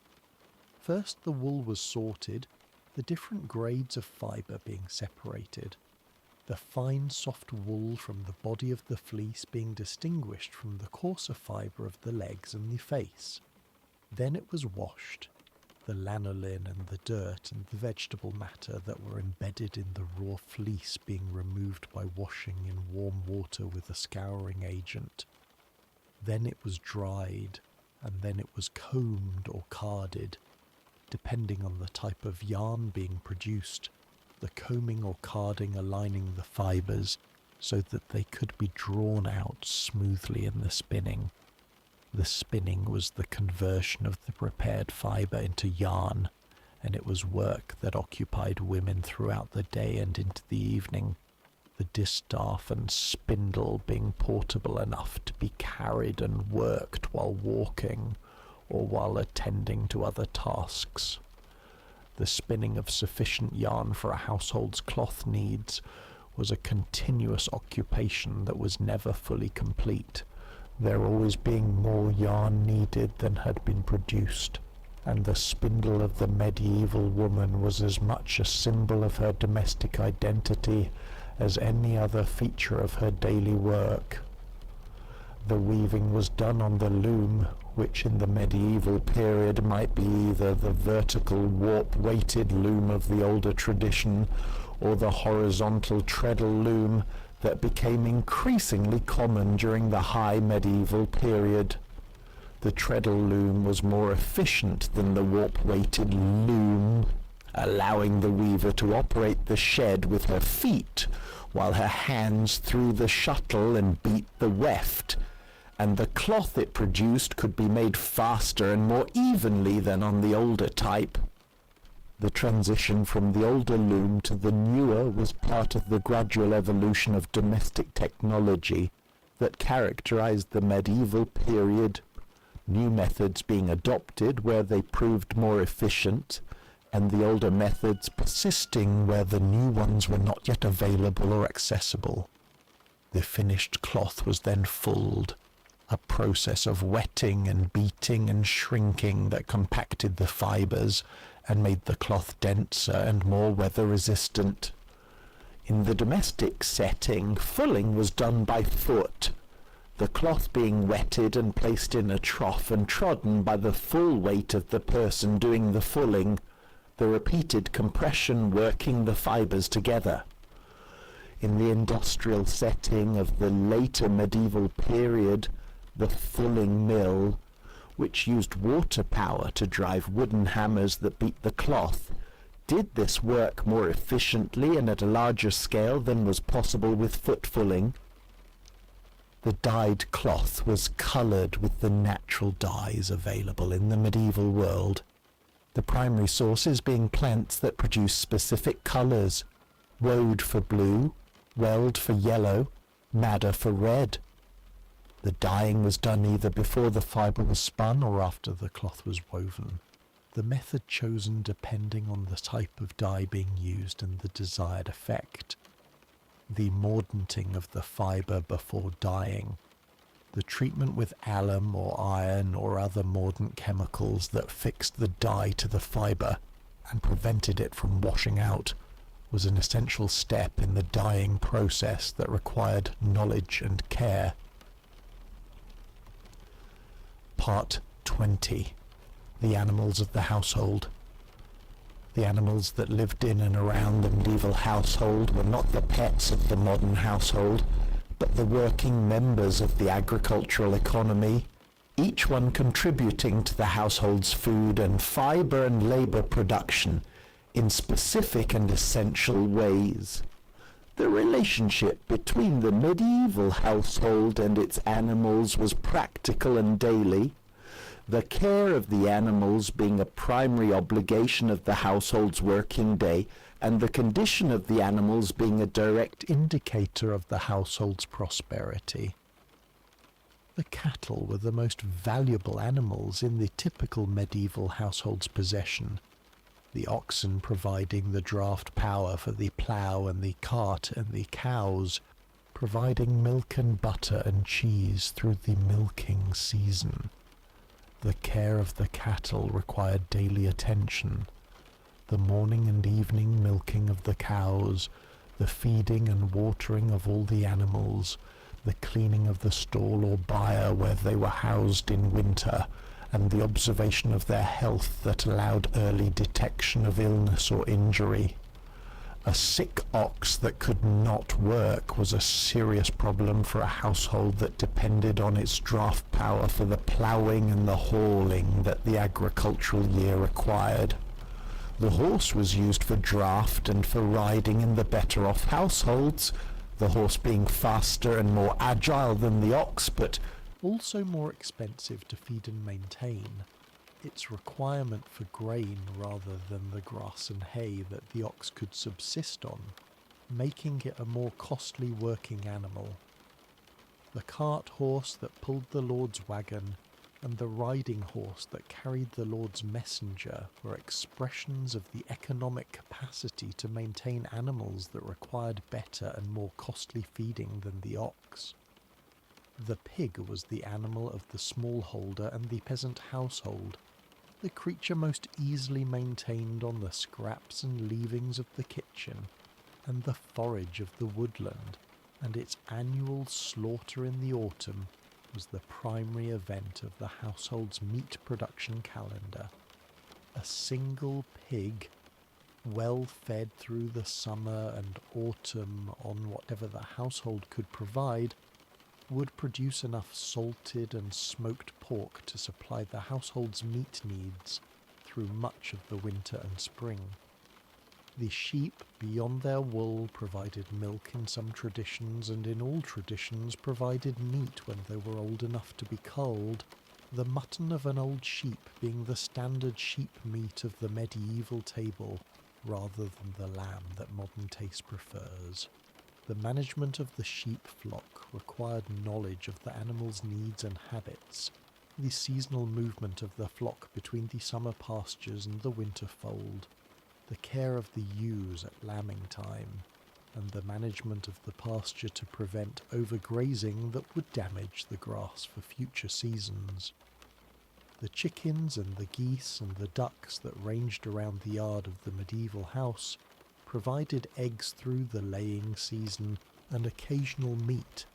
First, the wool was sorted, the different grades of fibre being separated, the fine soft wool from the body of the fleece being distinguished from the coarser fibre of the legs and the face. Then it was washed, the lanolin and the dirt and the vegetable matter that were embedded in the raw fleece being removed by washing in warm water with a scouring agent. Then it was dried, and then it was combed or carded, depending on the type of yarn being produced, the combing or carding aligning the fibres so that they could be drawn out smoothly in the spinning. The spinning was the conversion of the prepared fibre into yarn, and it was work that occupied women throughout the day and into the evening, the distaff and spindle being portable enough to be carried and worked while walking or while attending to other tasks. The spinning of sufficient yarn for a household's cloth needs was a continuous occupation that was never fully complete, there always being more yarn needed than had been produced, and the spindle of the medieval woman was as much a symbol of her domestic identity as any other feature of her daily work. The weaving was done on the loom, which in the medieval period might be either the vertical warp-weighted loom of the older tradition or the horizontal treadle loom that became increasingly common during the high medieval period. The treadle loom was more efficient than the warp-weighted loom, allowing the weaver to operate the shed with her feet while her hands threw the shuttle and beat the weft, and the cloth it produced could be made faster and more evenly than on the older type. The transition from the older loom to the newer was part of the gradual evolution of domestic technology that characterized the medieval period, new methods being adopted where they proved more efficient, and the older methods persisting where the new ones were not yet available or accessible. The finished cloth was then fulled, a process of wetting and beating and shrinking that compacted the fibres and made the cloth denser and more weather-resistant. In the domestic setting, fulling was done by foot, the cloth being wetted and placed in a trough and trodden by the full weight of the person doing the fulling, the repeated compression working the fibres together. In the industrial setting of the later medieval period, the fulling mill, which used water power to drive wooden hammers that beat the cloth, did this work more efficiently and at a larger scale than was possible with foot fulling. The dyed cloth was coloured with the natural dyes available in the medieval world, the primary sources being plants that produce specific colours, woad for blue, weld for yellow, madder for red. The dyeing was done either before the fibre was spun or after the cloth was woven. the method chosen depending on the type of dye being used and the desired effect, the mordanting of the fibre before dyeing, the treatment with alum or iron or other mordant chemicals that fixed the dye to the fibre and prevented it from washing out, was an essential step in the dyeing process that required knowledge and care. Part 20. The animals of the household. The animals that lived in and around the medieval household were not the pets of the modern household, but the working members of the agricultural economy, each one contributing to the household's food and fibre and labour production in specific and essential ways. The relationship between the medieval household and its animals was practical and daily, the care of the animals being a primary obligation of the household's working day, and the condition of the animals being a direct indicator of the household's prosperity. The cattle were the most valuable animals in the typical medieval household's possession, the oxen providing the draft power for the plough and the cart, and the cows providing milk and butter and cheese through the milking season. The care of the cattle required daily attention. The morning and evening milking of the cows, the feeding and watering of all the animals, the cleaning of the stall or byre where they were housed in winter, and the observation of their health that allowed early detection of illness or injury. A sick ox that could not work was a serious problem for a household that depended on its draft power for the ploughing and the hauling that the agricultural year required. The horse was used for draft and for riding in the better-off households, the horse being faster and more agile than the ox, but also more expensive to feed and maintain. Its requirement for grain rather than the grass and hay that the ox could subsist on, making it a more costly working animal. The cart horse that pulled the Lord's wagon and the riding horse that carried the Lord's messenger were expressions of the economic capacity to maintain animals that required better and more costly feeding than the ox. The pig was the animal of the smallholder and the peasant household, the creature most easily maintained on the scraps and leavings of the kitchen and the forage of the woodland, and its annual slaughter in the autumn was the primary event of the household's meat production calendar. A single pig, well fed through the summer and autumn on whatever the household could provide, would produce enough salted and smoked pork to supply the household's meat needs through much of the winter and spring. The sheep, beyond their wool, provided milk in some traditions, and in all traditions provided meat when they were old enough to be culled, the mutton of an old sheep being the standard sheep meat of the medieval table, rather than the lamb that modern taste prefers. The management of the sheep flock required knowledge of the animal's needs and habits, the seasonal movement of the flock between the summer pastures and the winter fold, the care of the ewes at lambing time, and the management of the pasture to prevent overgrazing that would damage the grass for future seasons. The chickens and the geese and the ducks that ranged around the yard of the medieval house provided eggs through the laying season and occasional meat,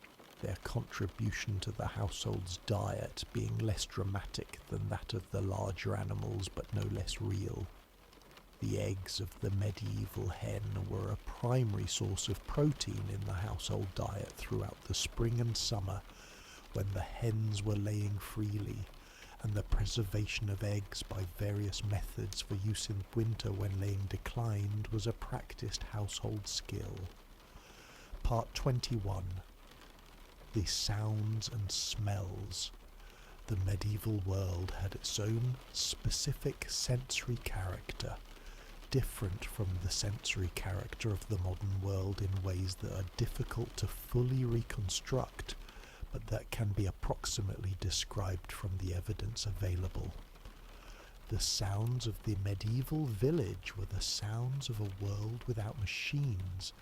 their contribution to the household's diet being less dramatic than that of the larger animals but no less real. The eggs of the medieval hen were a primary source of protein in the household diet throughout the spring and summer, when the hens were laying freely, and the preservation of eggs by various methods for use in winter when laying declined was a practiced household skill. Part 21. The sounds and smells. The medieval world had its own specific sensory character, different from the sensory character of the modern world in ways that are difficult to fully reconstruct, but that can be approximately described from the evidence available. The sounds of the medieval village were the sounds of a world without machines,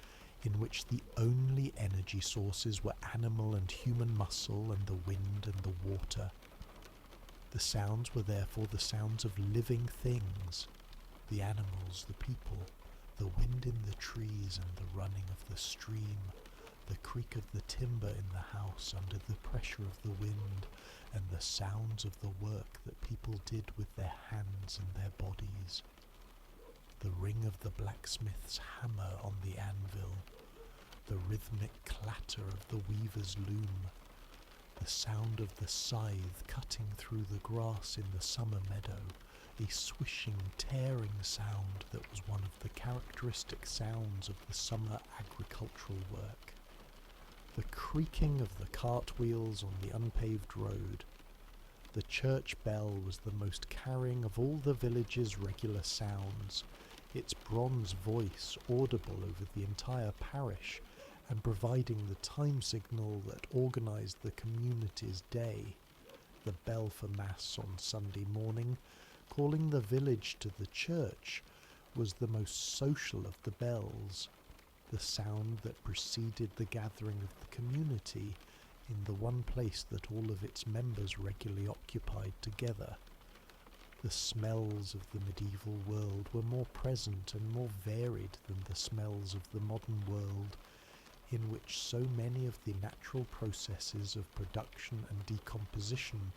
in which the only energy sources were animal and human muscle and the wind and the water. The sounds were therefore the sounds of living things, the animals, the people, the wind in the trees and the running of the stream, the creak of the timber in the house under the pressure of the wind, and the sounds of the work that people did with their hands and their bodies. The ring of the blacksmith's hammer on the anvil, the rhythmic clatter of the weaver's loom, the sound of the scythe cutting through the grass in the summer meadow, a swishing, tearing sound that was one of the characteristic sounds of the summer agricultural work. The creaking of the cartwheels on the unpaved road. The church bell was the most carrying of all the village's regular sounds, its bronze voice audible over the entire parish and providing the time signal that organised the community's day. The bell for Mass on Sunday morning, calling the village to the church, was the most social of the bells, the sound that preceded the gathering of the community in the one place that all of its members regularly occupied together. The smells of the medieval world were more present and more varied than the smells of the modern world, in which so many of the natural processes of production and decomposition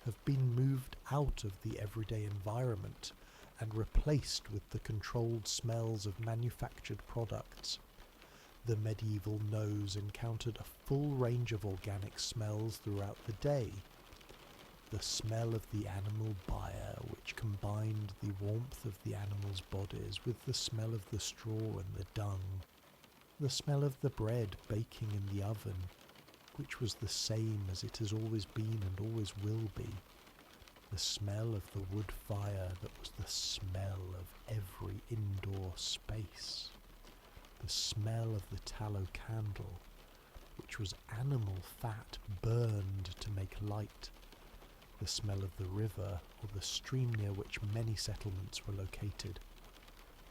have been moved out of the everyday environment and replaced with the controlled smells of manufactured products. The medieval nose encountered a full range of organic smells throughout the day. The smell of the animal byre, which combined the warmth of the animals' bodies with the smell of the straw and the dung. The smell of the bread baking in the oven, which was the same as it has always been and always will be. The smell of the wood fire that was the smell of every indoor space. The smell of the tallow candle, which was animal fat burned to make light. The smell of the river or the stream near which many settlements were located.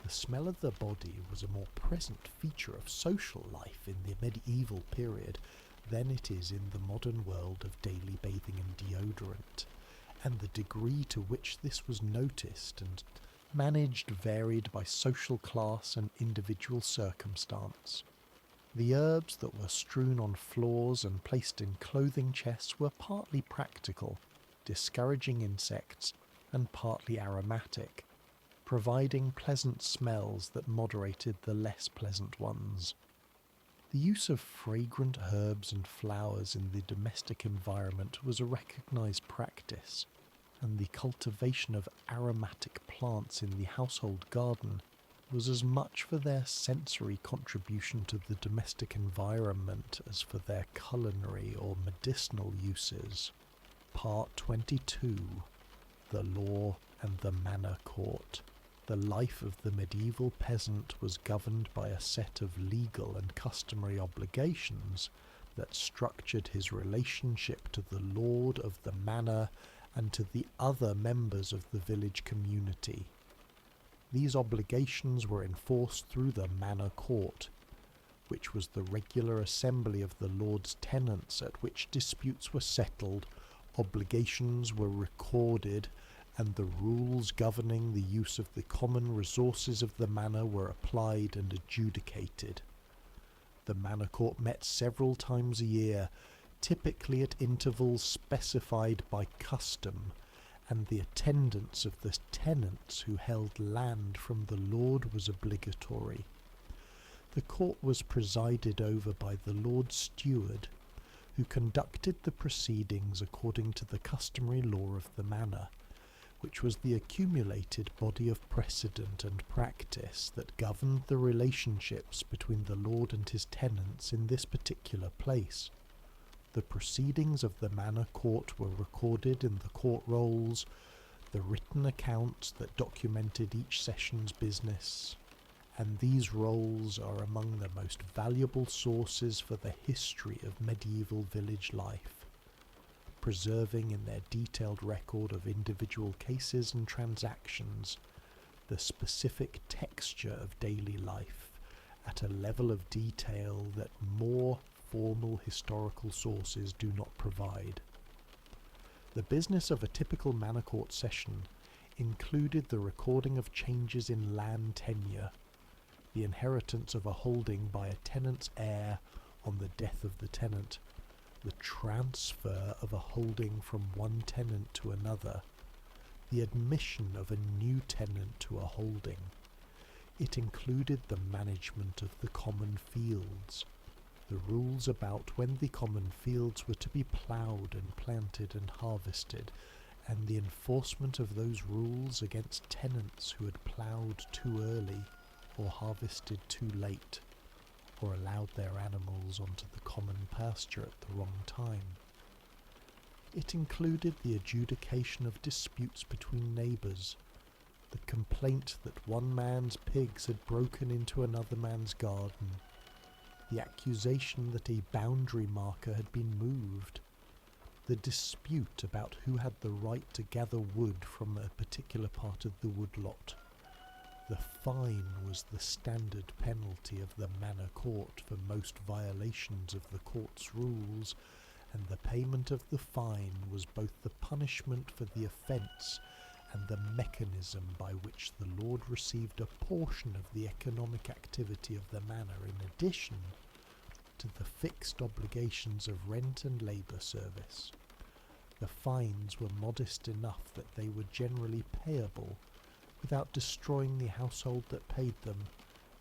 The smell of the body was a more present feature of social life in the medieval period than it is in the modern world of daily bathing and deodorant, and the degree to which this was noticed and managed varied by social class and individual circumstance. The herbs that were strewn on floors and placed in clothing chests were partly practical, discouraging insects, and partly aromatic, providing pleasant smells that moderated the less pleasant ones. The use of fragrant herbs and flowers in the domestic environment was a recognized practice, and the cultivation of aromatic plants in the household garden was as much for their sensory contribution to the domestic environment as for their culinary or medicinal uses. Part 22. The Law and the Manor Court. The life of the medieval peasant was governed by a set of legal and customary obligations that structured his relationship to the lord of the manor and to the other members of the village community. These obligations were enforced through the manor court, which was the regular assembly of the lord's tenants at which disputes were settled, obligations were recorded, and the rules governing the use of the common resources of the manor were applied and adjudicated. The manor court met several times a year, typically at intervals specified by custom, and the attendance of the tenants who held land from the lord was obligatory. The court was presided over by the lord steward, who conducted the proceedings according to the customary law of the manor, which was the accumulated body of precedent and practice that governed the relationships between the lord and his tenants in this particular place. The proceedings of the manor court were recorded in the court rolls, the written accounts that documented each session's business, and these rolls are among the most valuable sources for the history of medieval village life. preserving in their detailed record of individual cases and transactions the specific texture of daily life at a level of detail that more formal historical sources do not provide. The business of a typical manor court session included the recording of changes in land tenure, the inheritance of a holding by a tenant's heir on the death of the tenant, the transfer of a holding from one tenant to another, the admission of a new tenant to a holding. It included the management of the common fields, the rules about when the common fields were to be ploughed and planted and harvested, and the enforcement of those rules against tenants who had ploughed too early or harvested too late, or allowed their animals onto the common pasture at the wrong time. It included the adjudication of disputes between neighbours, the complaint that one man's pigs had broken into another man's garden, the accusation that a boundary marker had been moved, the dispute about who had the right to gather wood from a particular part of the woodlot. The fine was the standard penalty of the manor court for most violations of the court's rules, and the payment of the fine was both the punishment for the offence and the mechanism by which the lord received a portion of the economic activity of the manor in addition to the fixed obligations of rent and labour service. The fines were modest enough that they were generally payable without destroying the household that paid them,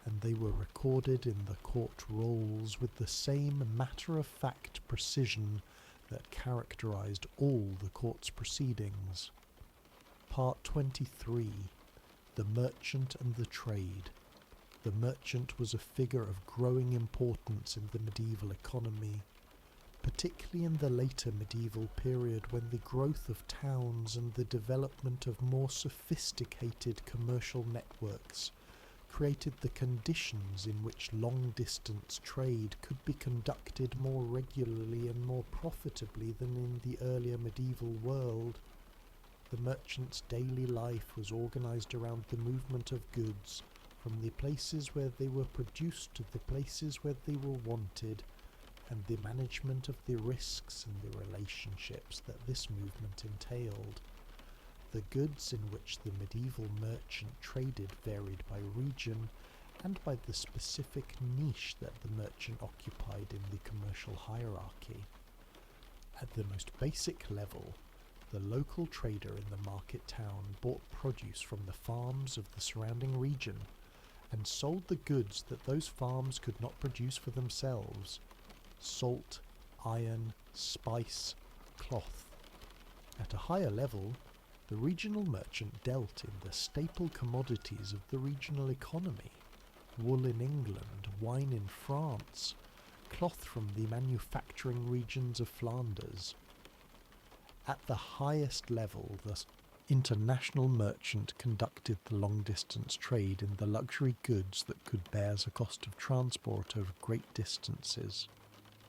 and they were recorded in the court rolls with the same matter-of-fact precision that characterized all the court's proceedings. Part 23. The Merchant and the Trade. The merchant was a figure of growing importance in the medieval economy, particularly in the later medieval period when the growth of towns and the development of more sophisticated commercial networks created the conditions in which long-distance trade could be conducted more regularly and more profitably than in the earlier medieval world. The merchant's daily life was organized around the movement of goods from the places where they were produced to the places where they were wanted, and the management of the risks and the relationships that this movement entailed. The goods in which the medieval merchant traded varied by region and by the specific niche that the merchant occupied in the commercial hierarchy. At the most basic level, the local trader in the market town bought produce from the farms of the surrounding region and sold the goods that those farms could not produce for themselves: salt, iron, spice, cloth. At a higher level, the regional merchant dealt in the staple commodities of the regional economy: wool in England, wine in France, cloth from the manufacturing regions of Flanders. At the highest level, the international merchant conducted the long-distance trade in the luxury goods that could bear as a cost of transport over great distances: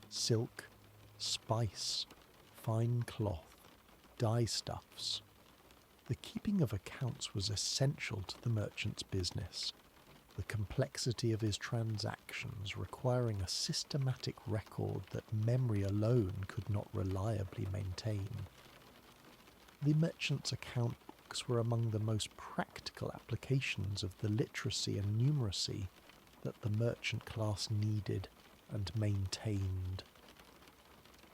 silk, spice, fine cloth, dye-stuffs. The keeping of accounts was essential to the merchant's business, the complexity of his transactions requiring a systematic record that memory alone could not reliably maintain. The merchant's account books were among the most practical applications of the literacy and numeracy that the merchant class needed and maintained.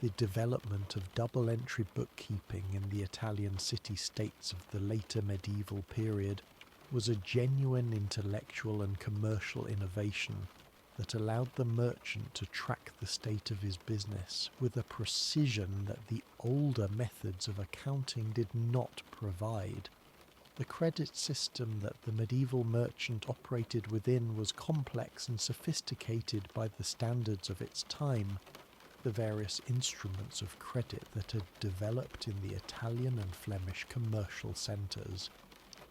The development of double-entry bookkeeping in the Italian city-states of the later medieval period was a genuine intellectual and commercial innovation that allowed the merchant to track the state of his business with a precision that the older methods of accounting did not provide. The credit system that the medieval merchant operated within was complex and sophisticated by the standards of its time. The various instruments of credit that had developed in the Italian and Flemish commercial centres,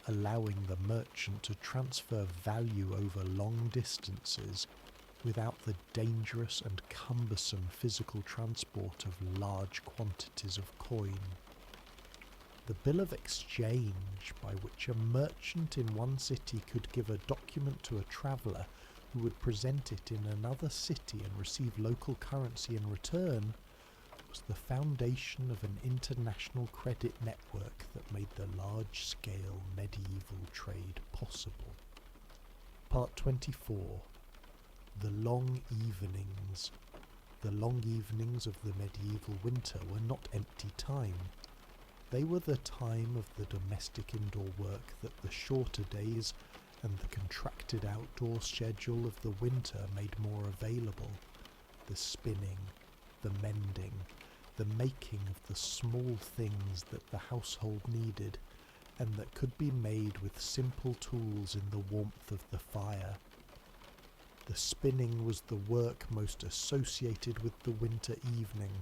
allowing the merchant to transfer value over long distances, without the dangerous and cumbersome physical transport of large quantities of coin. The bill of exchange, by which a merchant in one city could give a document to a traveller who would present it in another city and receive local currency in return, was the foundation of an international credit network that made the large-scale medieval trade possible. Part 24. The long evenings. The long evenings of the medieval winter were not empty time. They were the time of the domestic indoor work that the shorter days and the contracted outdoor schedule of the winter made more available. The spinning, the mending, the making of the small things that the household needed and that could be made with simple tools in the warmth of the fire. The spinning was the work most associated with the winter evening,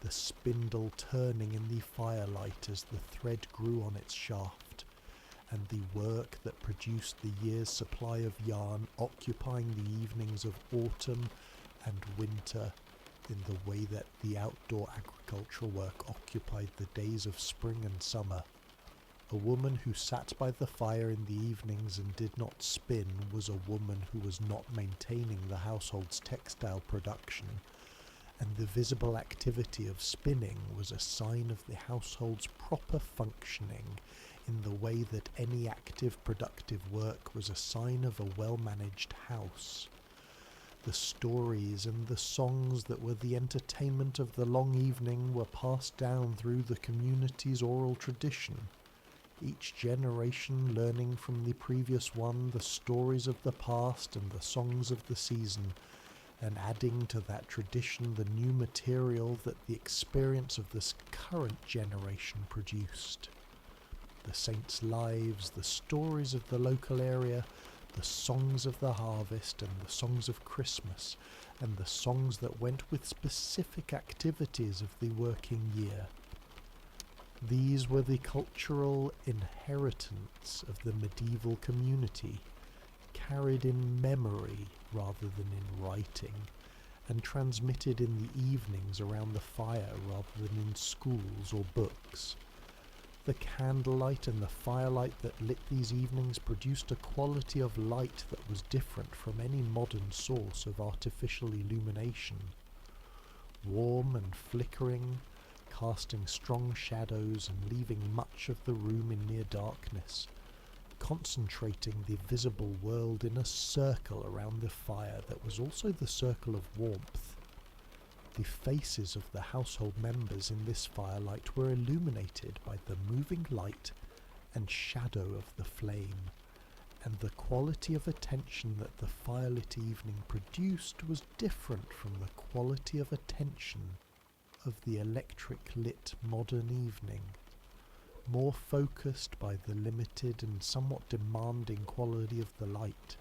the spindle turning in the firelight as the thread grew on its shaft, and the work that produced the year's supply of yarn occupying the evenings of autumn and winter in the way that the outdoor agricultural work occupied the days of spring and summer. A woman who sat by the fire in the evenings and did not spin was a woman who was not maintaining the household's textile production, and the visible activity of spinning was a sign of the household's proper functioning in the way that any active productive work was a sign of a well-managed house. The stories and the songs that were the entertainment of the long evening were passed down through the community's oral tradition, each generation learning from the previous one the stories of the past and the songs of the season, and adding to that tradition the new material that the experience of this current generation produced. The saints' lives, the stories of the local area, the songs of the harvest and the songs of Christmas, and the songs that went with specific activities of the working year. These were the cultural inheritance of the medieval community, carried in memory rather than in writing, and transmitted in the evenings around the fire rather than in schools or books. The candlelight and the firelight that lit these evenings produced a quality of light that was different from any modern source of artificial illumination. Warm and flickering, casting strong shadows and leaving much of the room in near darkness, concentrating the visible world in a circle around the fire that was also the circle of warmth. The faces of the household members in this firelight were illuminated by the moving light and shadow of the flame, and the quality of attention that the firelit evening produced was different from the quality of attention of the electric-lit modern evening, more focused by the limited and somewhat demanding quality of the light.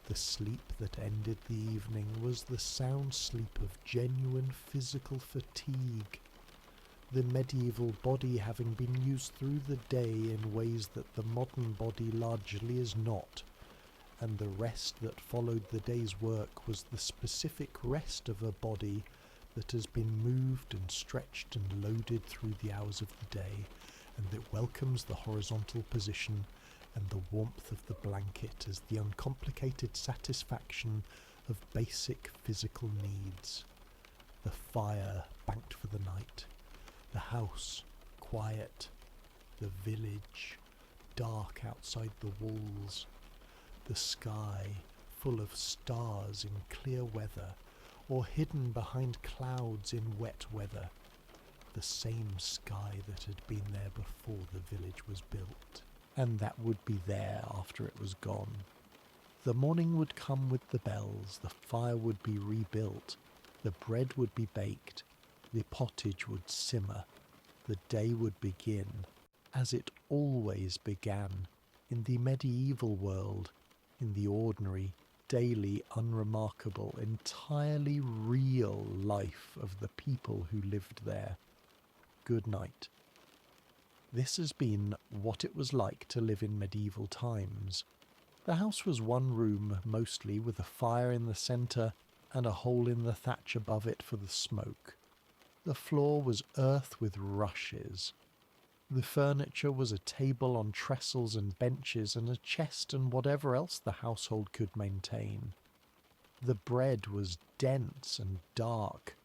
The sleep that ended the evening was the sound sleep of genuine physical fatigue, the medieval body having been used through the day in ways that the modern body largely is not, and the rest that followed the day's work was the specific rest of a body that has been moved and stretched and loaded through the hours of the day, and that welcomes the horizontal position and the warmth of the blanket as the uncomplicated satisfaction of basic physical needs. The fire banked for the night, the house quiet, the village dark outside the walls, the sky full of stars in clear weather or hidden behind clouds in wet weather, the same sky that had been there before the village was built, and that would be there after it was gone. The morning would come with the bells, the fire would be rebuilt, the bread would be baked, the pottage would simmer, the day would begin, as it always began, in the medieval world, in the ordinary, daily, unremarkable, entirely real life of the people who lived there. Good night. This has been What It Was Like to Live in Medieval Times. The house was one room mostly, with a fire in the centre and a hole in the thatch above it for the smoke. The floor was earth with rushes. The furniture was a table on trestles and benches, and a chest and whatever else the household could maintain. The bread was dense and dark.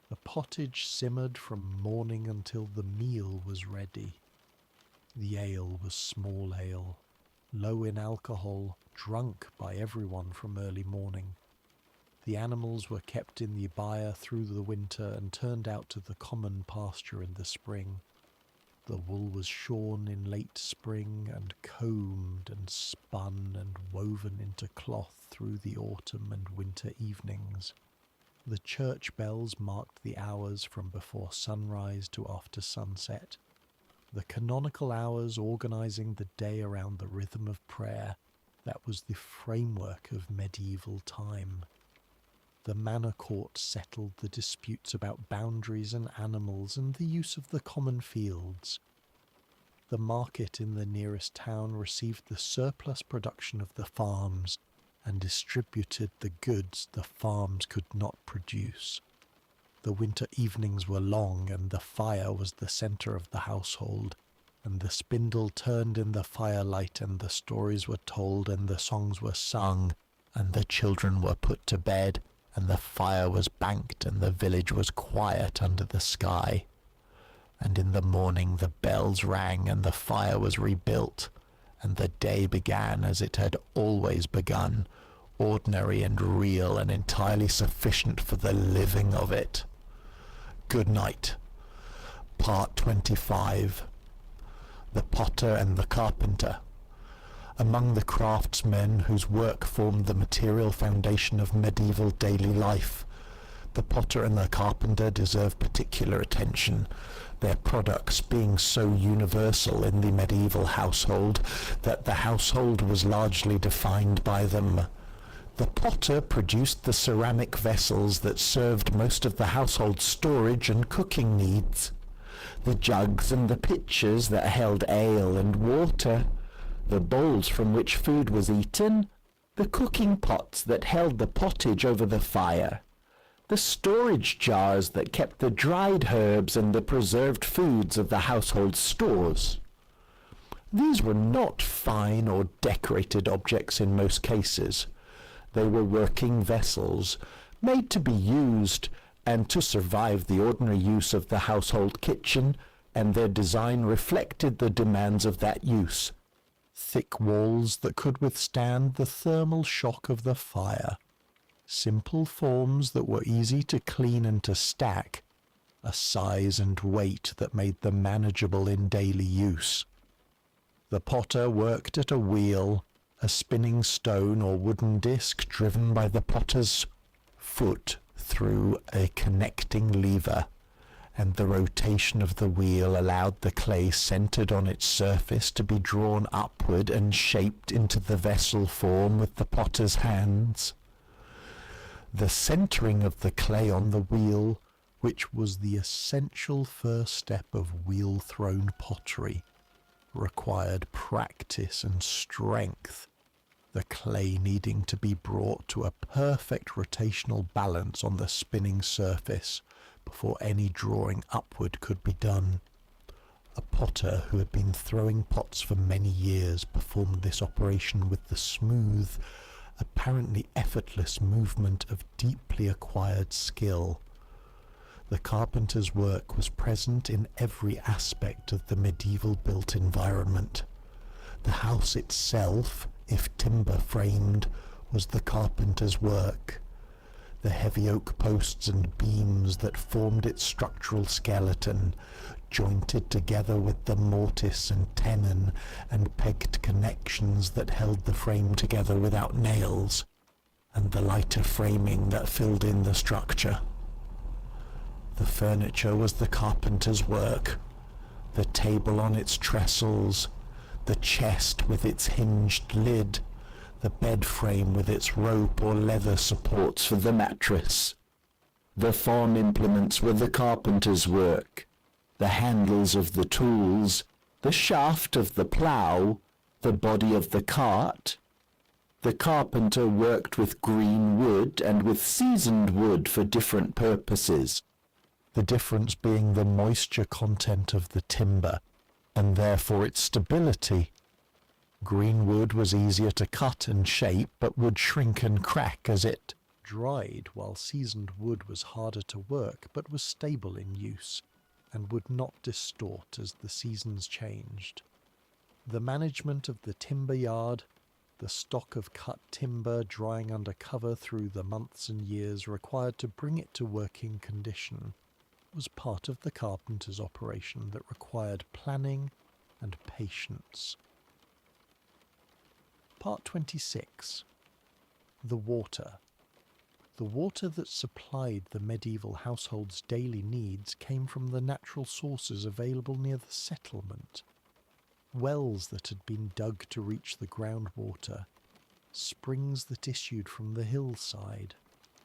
The pottage simmered from morning until the meal was ready. The ale was small ale, low in alcohol, drunk by everyone from early morning. The animals were kept in the byre through the winter and turned out to the common pasture in the spring. The wool was shorn in late spring and combed and spun and woven into cloth through the autumn and winter evenings. The church bells marked the hours from before sunrise to after sunset, the canonical hours organising the day around the rhythm of prayer that was the framework of medieval time. The manor court settled the disputes about boundaries and animals and the use of the common fields. The market in the nearest town received the surplus production of the farms and distributed the goods the farms could not produce. The winter evenings were long, and the fire was the centre of the household, and the spindle turned in the firelight, and the stories were told, and the songs were sung, and the children were put to bed, and the fire was banked, and the village was quiet under the sky. And in the morning the bells rang, and the fire was rebuilt, and the day began as it had always begun, ordinary and real and entirely sufficient for the living of it. Good night. Part 25. The Potter and the Carpenter. Among the craftsmen whose work formed the material foundation of medieval daily life, the potter and the carpenter deserve particular attention, their products being so universal in the medieval household that the household was largely defined by them. The potter produced the ceramic vessels that served most of the household's storage and cooking needs, the jugs and the pitchers that held ale and water, the bowls from which food was eaten, the cooking pots that held the pottage over the fire, the storage jars that kept the dried herbs and the preserved foods of the household stores. These were not fine or decorated objects in most cases. They were working vessels, made to be used and to survive the ordinary use of the household kitchen, and their design reflected the demands of that use. Thick walls that could withstand the thermal shock of the fire, simple forms that were easy to clean and to stack, a size and weight that made them manageable in daily use. The potter worked at a wheel, a spinning stone or wooden disc driven by the potter's foot through a connecting lever, and the rotation of the wheel allowed the clay centered on its surface to be drawn upward and shaped into the vessel form with the potter's hands. The centering of the clay on the wheel, which was the essential first step of wheel-thrown pottery, required practice and strength, the clay needing to be brought to a perfect rotational balance on the spinning surface before any drawing upward could be done. A potter who had been throwing pots for many years performed this operation with the smooth, apparently effortless movement of deeply acquired skill. The carpenter's work was present in every aspect of the medieval built environment. The house itself, if timber-framed, was the carpenter's work. The heavy oak posts and beams that formed its structural skeleton, jointed together with the mortise and tenon and pegged connections that held the frame together without nails, and the lighter framing that filled in the structure. The furniture was the carpenter's work, the table on its trestles, the chest with its hinged lid, the bed frame with its rope or leather supports for the mattress. The farm implements were the carpenter's work, the handles of the tools, the shaft of the plough, the body of the cart, The carpenter worked with green wood and with seasoned wood for different purposes. The difference being the moisture content of the timber, and therefore its stability. Green wood was easier to cut and shape, but would shrink and crack as it dried, while seasoned wood was harder to work, but was stable in use, and would not distort as the seasons changed. The management of the timber yard, the stock of cut timber drying under cover through the months and years required to bring it to working condition, was part of the carpenter's operation that required planning and patience. Part 26. The water. The water that supplied the medieval household's daily needs came from the natural sources available near the settlement. Wells that had been dug to reach the groundwater, springs that issued from the hillside,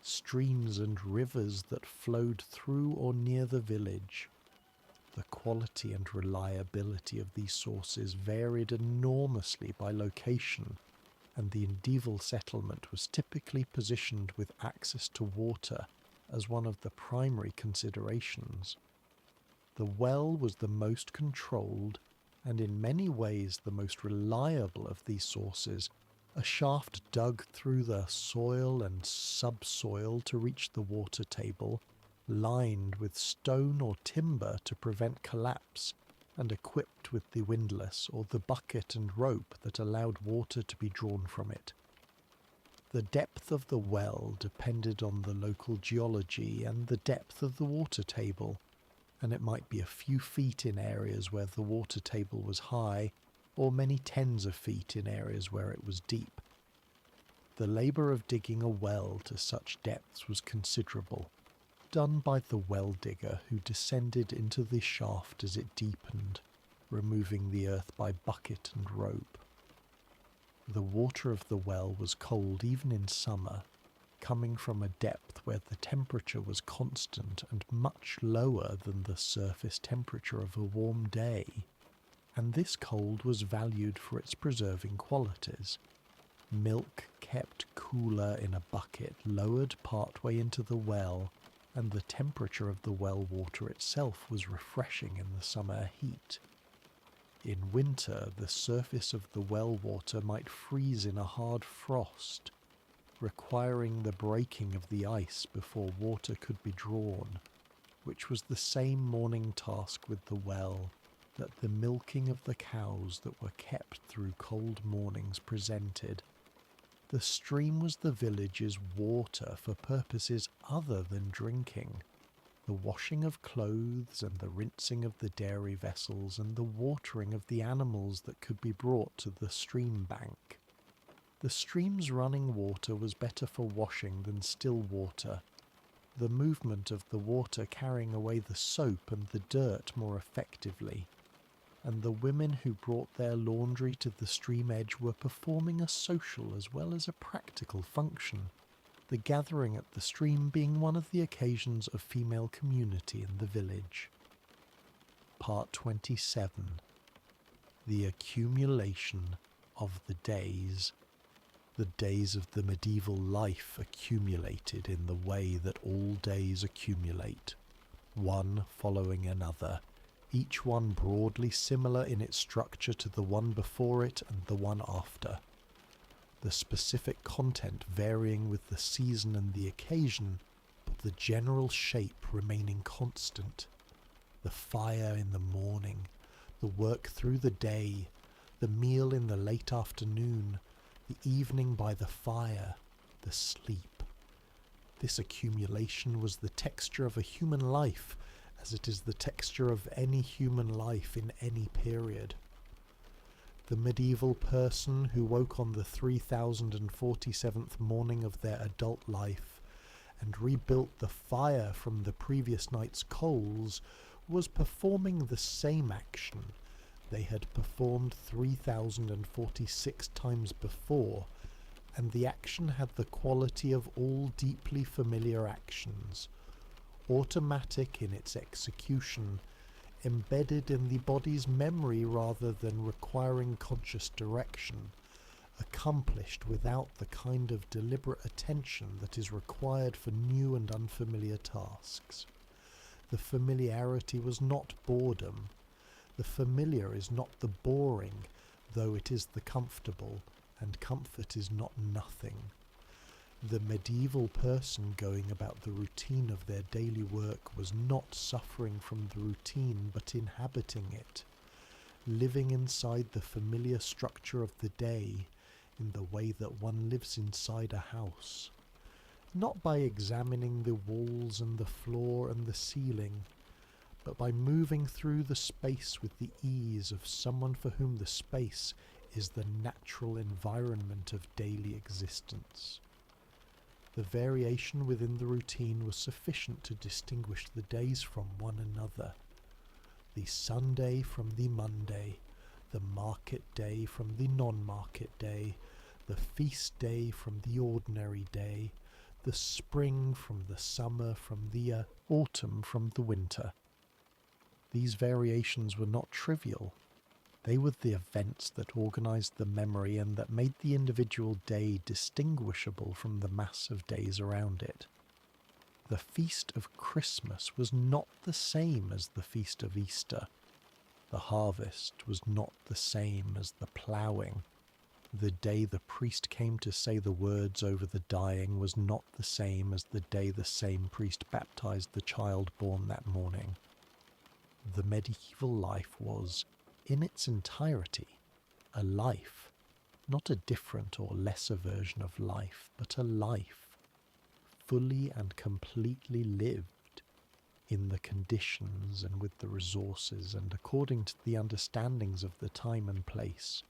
streams and rivers that flowed through or near the village. The quality and reliability of these sources varied enormously by location, and the medieval settlement was typically positioned with access to water as one of the primary considerations. The well was the most controlled and in many ways the most reliable of these sources, a shaft dug through the soil and subsoil to reach the water table, lined with stone or timber to prevent collapse, and equipped with the windlass or the bucket and rope that allowed water to be drawn from it. The depth of the well depended on the local geology and the depth of the water table, and it might be a few feet in areas where the water table was high, or many tens of feet in areas where it was deep. The labour of digging a well to such depths was considerable, done by the well digger who descended into the shaft as it deepened, removing the earth by bucket and rope. The water of the well was cold even in summer, coming from a depth where the temperature was constant and much lower than the surface temperature of a warm day, and this cold was valued for its preserving qualities. Milk kept cooler in a bucket lowered partway into the well, and the temperature of the well water itself was refreshing in the summer heat. In winter, the surface of the well water might freeze in a hard frost, requiring the breaking of the ice before water could be drawn, which was the same morning task with the well that the milking of the cows that were kept through cold mornings presented. The stream was the village's water for purposes other than drinking, the washing of clothes and the rinsing of the dairy vessels and the watering of the animals that could be brought to the stream bank. The stream's running water was better for washing than still water, the movement of the water carrying away the soap and the dirt more effectively, and the women who brought their laundry to the stream edge were performing a social as well as a practical function, the gathering at the stream being one of the occasions of female community in the village. Part 27. The accumulation of the days. The days of the medieval life accumulated in the way that all days accumulate, one following another, each one broadly similar in its structure to the one before it and the one after, the specific content varying with the season and the occasion, but the general shape remaining constant. The fire in the morning, the work through the day, the meal in the late afternoon, the evening by the fire, the sleep. This accumulation was the texture of a human life, as it is the texture of any human life in any period. The medieval person who woke on the 3047th morning of their adult life and rebuilt the fire from the previous night's coals was performing the same action they had performed 3046 times before, and the action had the quality of all deeply familiar actions, automatic in its execution, embedded in the body's memory rather than requiring conscious direction, accomplished without the kind of deliberate attention that is required for new and unfamiliar tasks. The familiarity was not boredom. The familiar is not the boring, though it is the comfortable, and comfort is not nothing. The medieval person going about the routine of their daily work was not suffering from the routine but inhabiting it, living inside the familiar structure of the day in the way that one lives inside a house, not by examining the walls and the floor and the ceiling, but by moving through the space with the ease of someone for whom the space is the natural environment of daily existence. The variation within the routine was sufficient to distinguish the days from one another. The Sunday from the Monday, the market day from the non-market day, the feast day from the ordinary day, the spring from the summer, from the autumn from the winter. These variations were not trivial. They were the events that organized the memory and that made the individual day distinguishable from the mass of days around it. The feast of Christmas was not the same as the feast of Easter. The harvest was not the same as the ploughing. The day the priest came to say the words over the dying was not the same as the day the same priest baptized the child born that morning. The medieval life was, in its entirety, a life, not a different or lesser version of life, but a life, fully and completely lived, in the conditions and with the resources and according to the understandings of the time and place.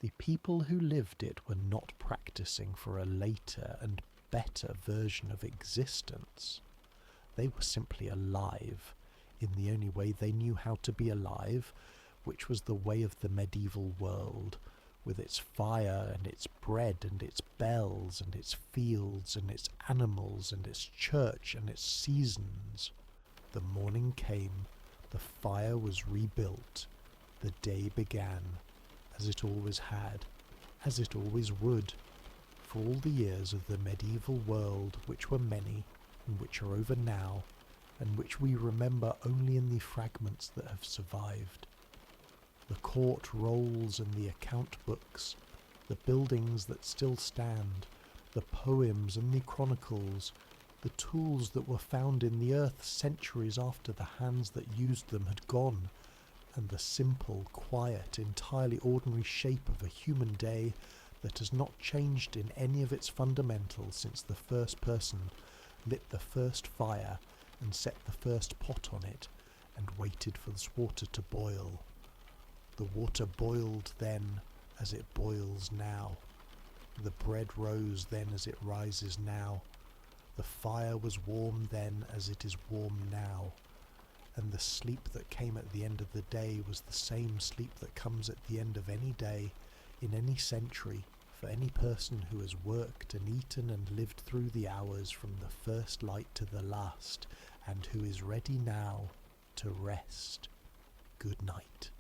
The people who lived it were not practicing for a later and better version of existence. They were simply alive, in the only way they knew how to be alive, which was the way of the medieval world, with its fire and its bread and its bells and its fields and its animals and its church and its seasons. The morning came, the fire was rebuilt, the day began, as it always had, as it always would, for all the years of the medieval world, which were many, and which are over now, and which we remember only in the fragments that have survived. The court rolls and the account books, the buildings that still stand, the poems and the chronicles, the tools that were found in the earth centuries after the hands that used them had gone, and the simple, quiet, entirely ordinary shape of a human day that has not changed in any of its fundamentals since the first person lit the first fire and set the first pot on it and waited for this water to boil. The water boiled then as it boils now. The bread rose then as it rises now. The fire was warm then as it is warm now. And the sleep that came at the end of the day was the same sleep that comes at the end of any day, in any century, for any person who has worked and eaten and lived through the hours from the first light to the last, and who is ready now to rest. Good night.